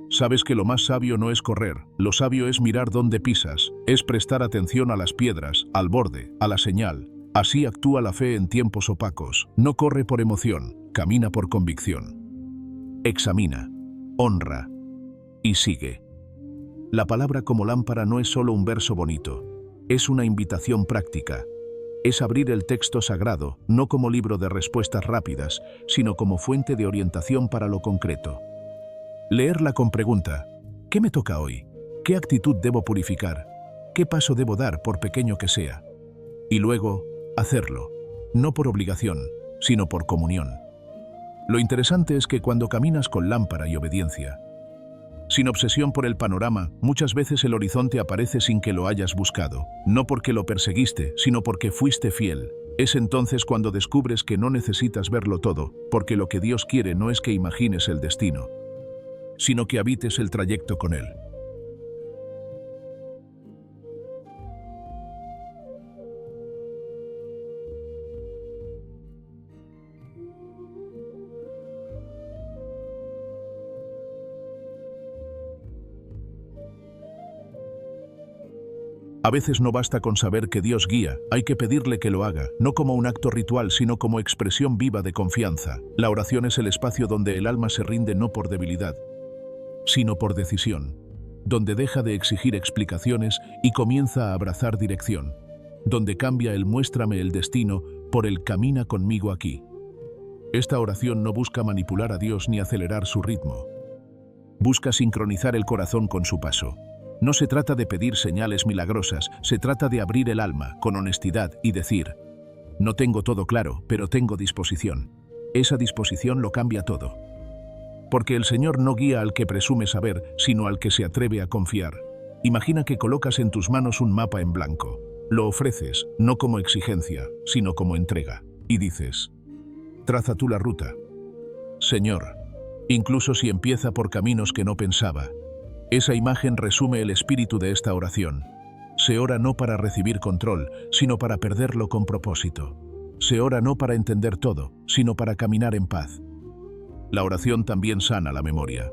sabes que lo más sabio no es correr, lo sabio es mirar dónde pisas, es prestar atención a las piedras, al borde, a la señal. Así actúa la fe en tiempos opacos, no corre por emoción, camina por convicción. Examina, honra y sigue. La palabra como lámpara no es solo un verso bonito, es una invitación práctica. Es abrir el texto sagrado, no como libro de respuestas rápidas, sino como fuente de orientación para lo concreto. Leerla con pregunta: ¿qué me toca hoy? ¿Qué actitud debo purificar? ¿Qué paso debo dar, por pequeño que sea? Y luego, hacerlo, no por obligación, sino por comunión. Lo interesante es que cuando caminas con lámpara y obediencia, sin obsesión por el panorama, muchas veces el horizonte aparece sin que lo hayas buscado, no porque lo perseguiste, sino porque fuiste fiel. Es entonces cuando descubres que no necesitas verlo todo, porque lo que Dios quiere no es que imagines el destino, sino que habites el trayecto con Él. A veces no basta con saber que Dios guía, hay que pedirle que lo haga, no como un acto ritual, sino como expresión viva de confianza. La oración es el espacio donde el alma se rinde no por debilidad, sino por decisión, donde deja de exigir explicaciones y comienza a abrazar dirección, donde cambia el muéstrame el destino por el camina conmigo aquí. Esta oración no busca manipular a Dios ni acelerar su ritmo. Busca sincronizar el corazón con su paso. No se trata de pedir señales milagrosas, se trata de abrir el alma con honestidad y decir: no tengo todo claro, pero tengo disposición. Esa disposición lo cambia todo. Porque el Señor no guía al que presume saber, sino al que se atreve a confiar. Imagina que colocas en tus manos un mapa en blanco. Lo ofreces, no como exigencia, sino como entrega. Y dices: traza tú la ruta, Señor, incluso si empieza por caminos que no pensaba. Esa imagen resume el espíritu de esta oración. Se ora no para recibir control, sino para perderlo con propósito. Se ora no para entender todo, sino para caminar en paz. La oración también sana la memoria.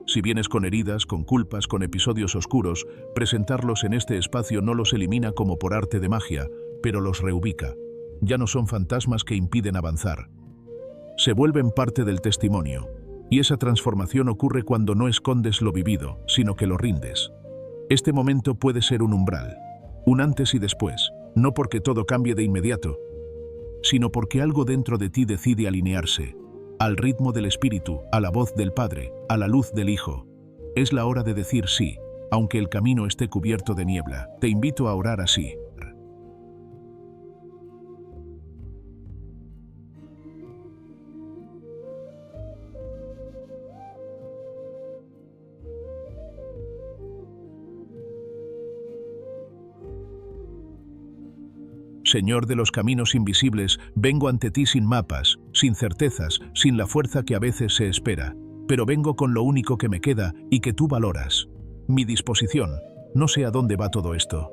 Si vienes con heridas, con culpas, con episodios oscuros, presentarlos en este espacio no los elimina como por arte de magia, pero los reubica. Ya no son fantasmas que impiden avanzar. Se vuelven parte del testimonio. Y esa transformación ocurre cuando no escondes lo vivido, sino que lo rindes. Este momento puede ser un umbral, un antes y después, no porque todo cambie de inmediato, sino porque algo dentro de ti decide alinearse, al ritmo del Espíritu, a la voz del Padre, a la luz del Hijo. Es la hora de decir sí, aunque el camino esté cubierto de niebla. Te invito a orar así. Señor de los caminos invisibles, vengo ante ti sin mapas, sin certezas, sin la fuerza que a veces se espera, pero vengo con lo único que me queda y que tú valoras: mi disposición. No sé a dónde va todo esto.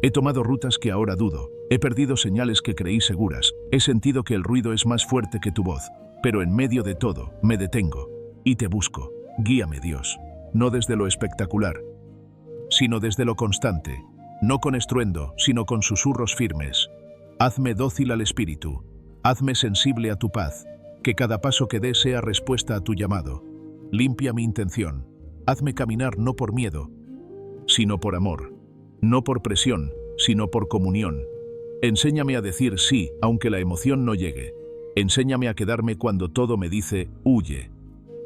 He tomado rutas que ahora dudo, he perdido señales que creí seguras, he sentido que el ruido es más fuerte que tu voz, pero en medio de todo, me detengo y te busco. Guíame, Dios, no desde lo espectacular, sino desde lo constante. No con estruendo, sino con susurros firmes. Hazme dócil al Espíritu, hazme sensible a tu paz, que cada paso que dé sea respuesta a tu llamado. Limpia mi intención, hazme caminar no por miedo, sino por amor, no por presión, sino por comunión. Enséñame a decir sí, aunque la emoción no llegue. Enséñame a quedarme cuando todo me dice, huye.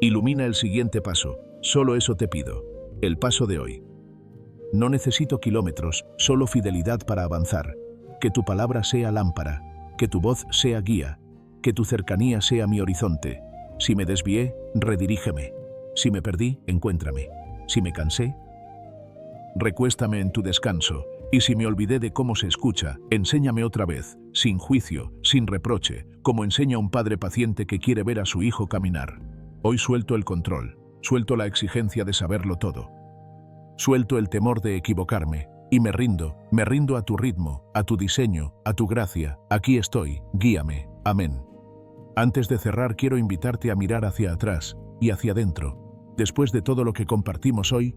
Ilumina el siguiente paso, solo eso te pido, el paso de hoy. No necesito kilómetros, solo fidelidad para avanzar. Que tu palabra sea lámpara, que tu voz sea guía, que tu cercanía sea mi horizonte. Si me desvié, redirígeme. Si me perdí, encuéntrame. Si me cansé, recuéstame en tu descanso. Y si me olvidé de cómo se escucha, enséñame otra vez, sin juicio, sin reproche, como enseña un padre paciente que quiere ver a su hijo caminar. Hoy suelto el control, suelto la exigencia de saberlo todo. Suelto el temor de equivocarme y me rindo a tu ritmo, a tu diseño, a tu gracia. Aquí estoy, guíame. Amén. Antes de cerrar, quiero invitarte a mirar hacia atrás y hacia adentro. Después de todo lo que compartimos hoy,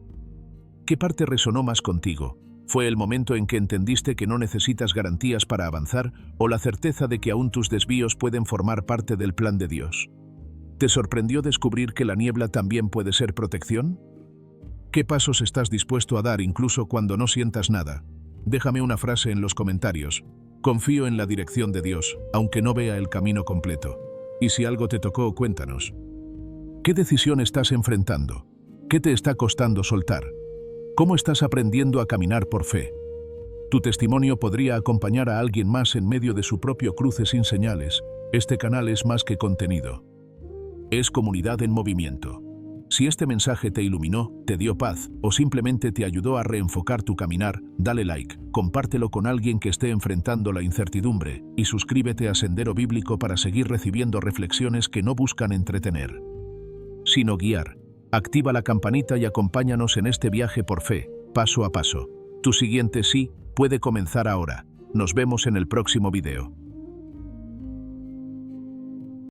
¿qué parte resonó más contigo? ¿Fue el momento en que entendiste que no necesitas garantías para avanzar o la certeza de que aún tus desvíos pueden formar parte del plan de Dios? ¿Te sorprendió descubrir que la niebla también puede ser protección? ¿Qué pasos estás dispuesto a dar incluso cuando no sientas nada? Déjame una frase en los comentarios. Confío en la dirección de Dios, aunque no vea el camino completo. Y si algo te tocó, cuéntanos. ¿Qué decisión estás enfrentando? ¿Qué te está costando soltar? ¿Cómo estás aprendiendo a caminar por fe? Tu testimonio podría acompañar a alguien más en medio de su propio cruce sin señales. Este canal es más que contenido. Es comunidad en movimiento. Si este mensaje te iluminó, te dio paz o simplemente te ayudó a reenfocar tu caminar, dale like, compártelo con alguien que esté enfrentando la incertidumbre y suscríbete a Sendero Bíblico para seguir recibiendo reflexiones que no buscan entretener, sino guiar. Activa la campanita y acompáñanos en este viaje por fe, paso a paso. Tu siguiente sí puede comenzar ahora. Nos vemos en el próximo video.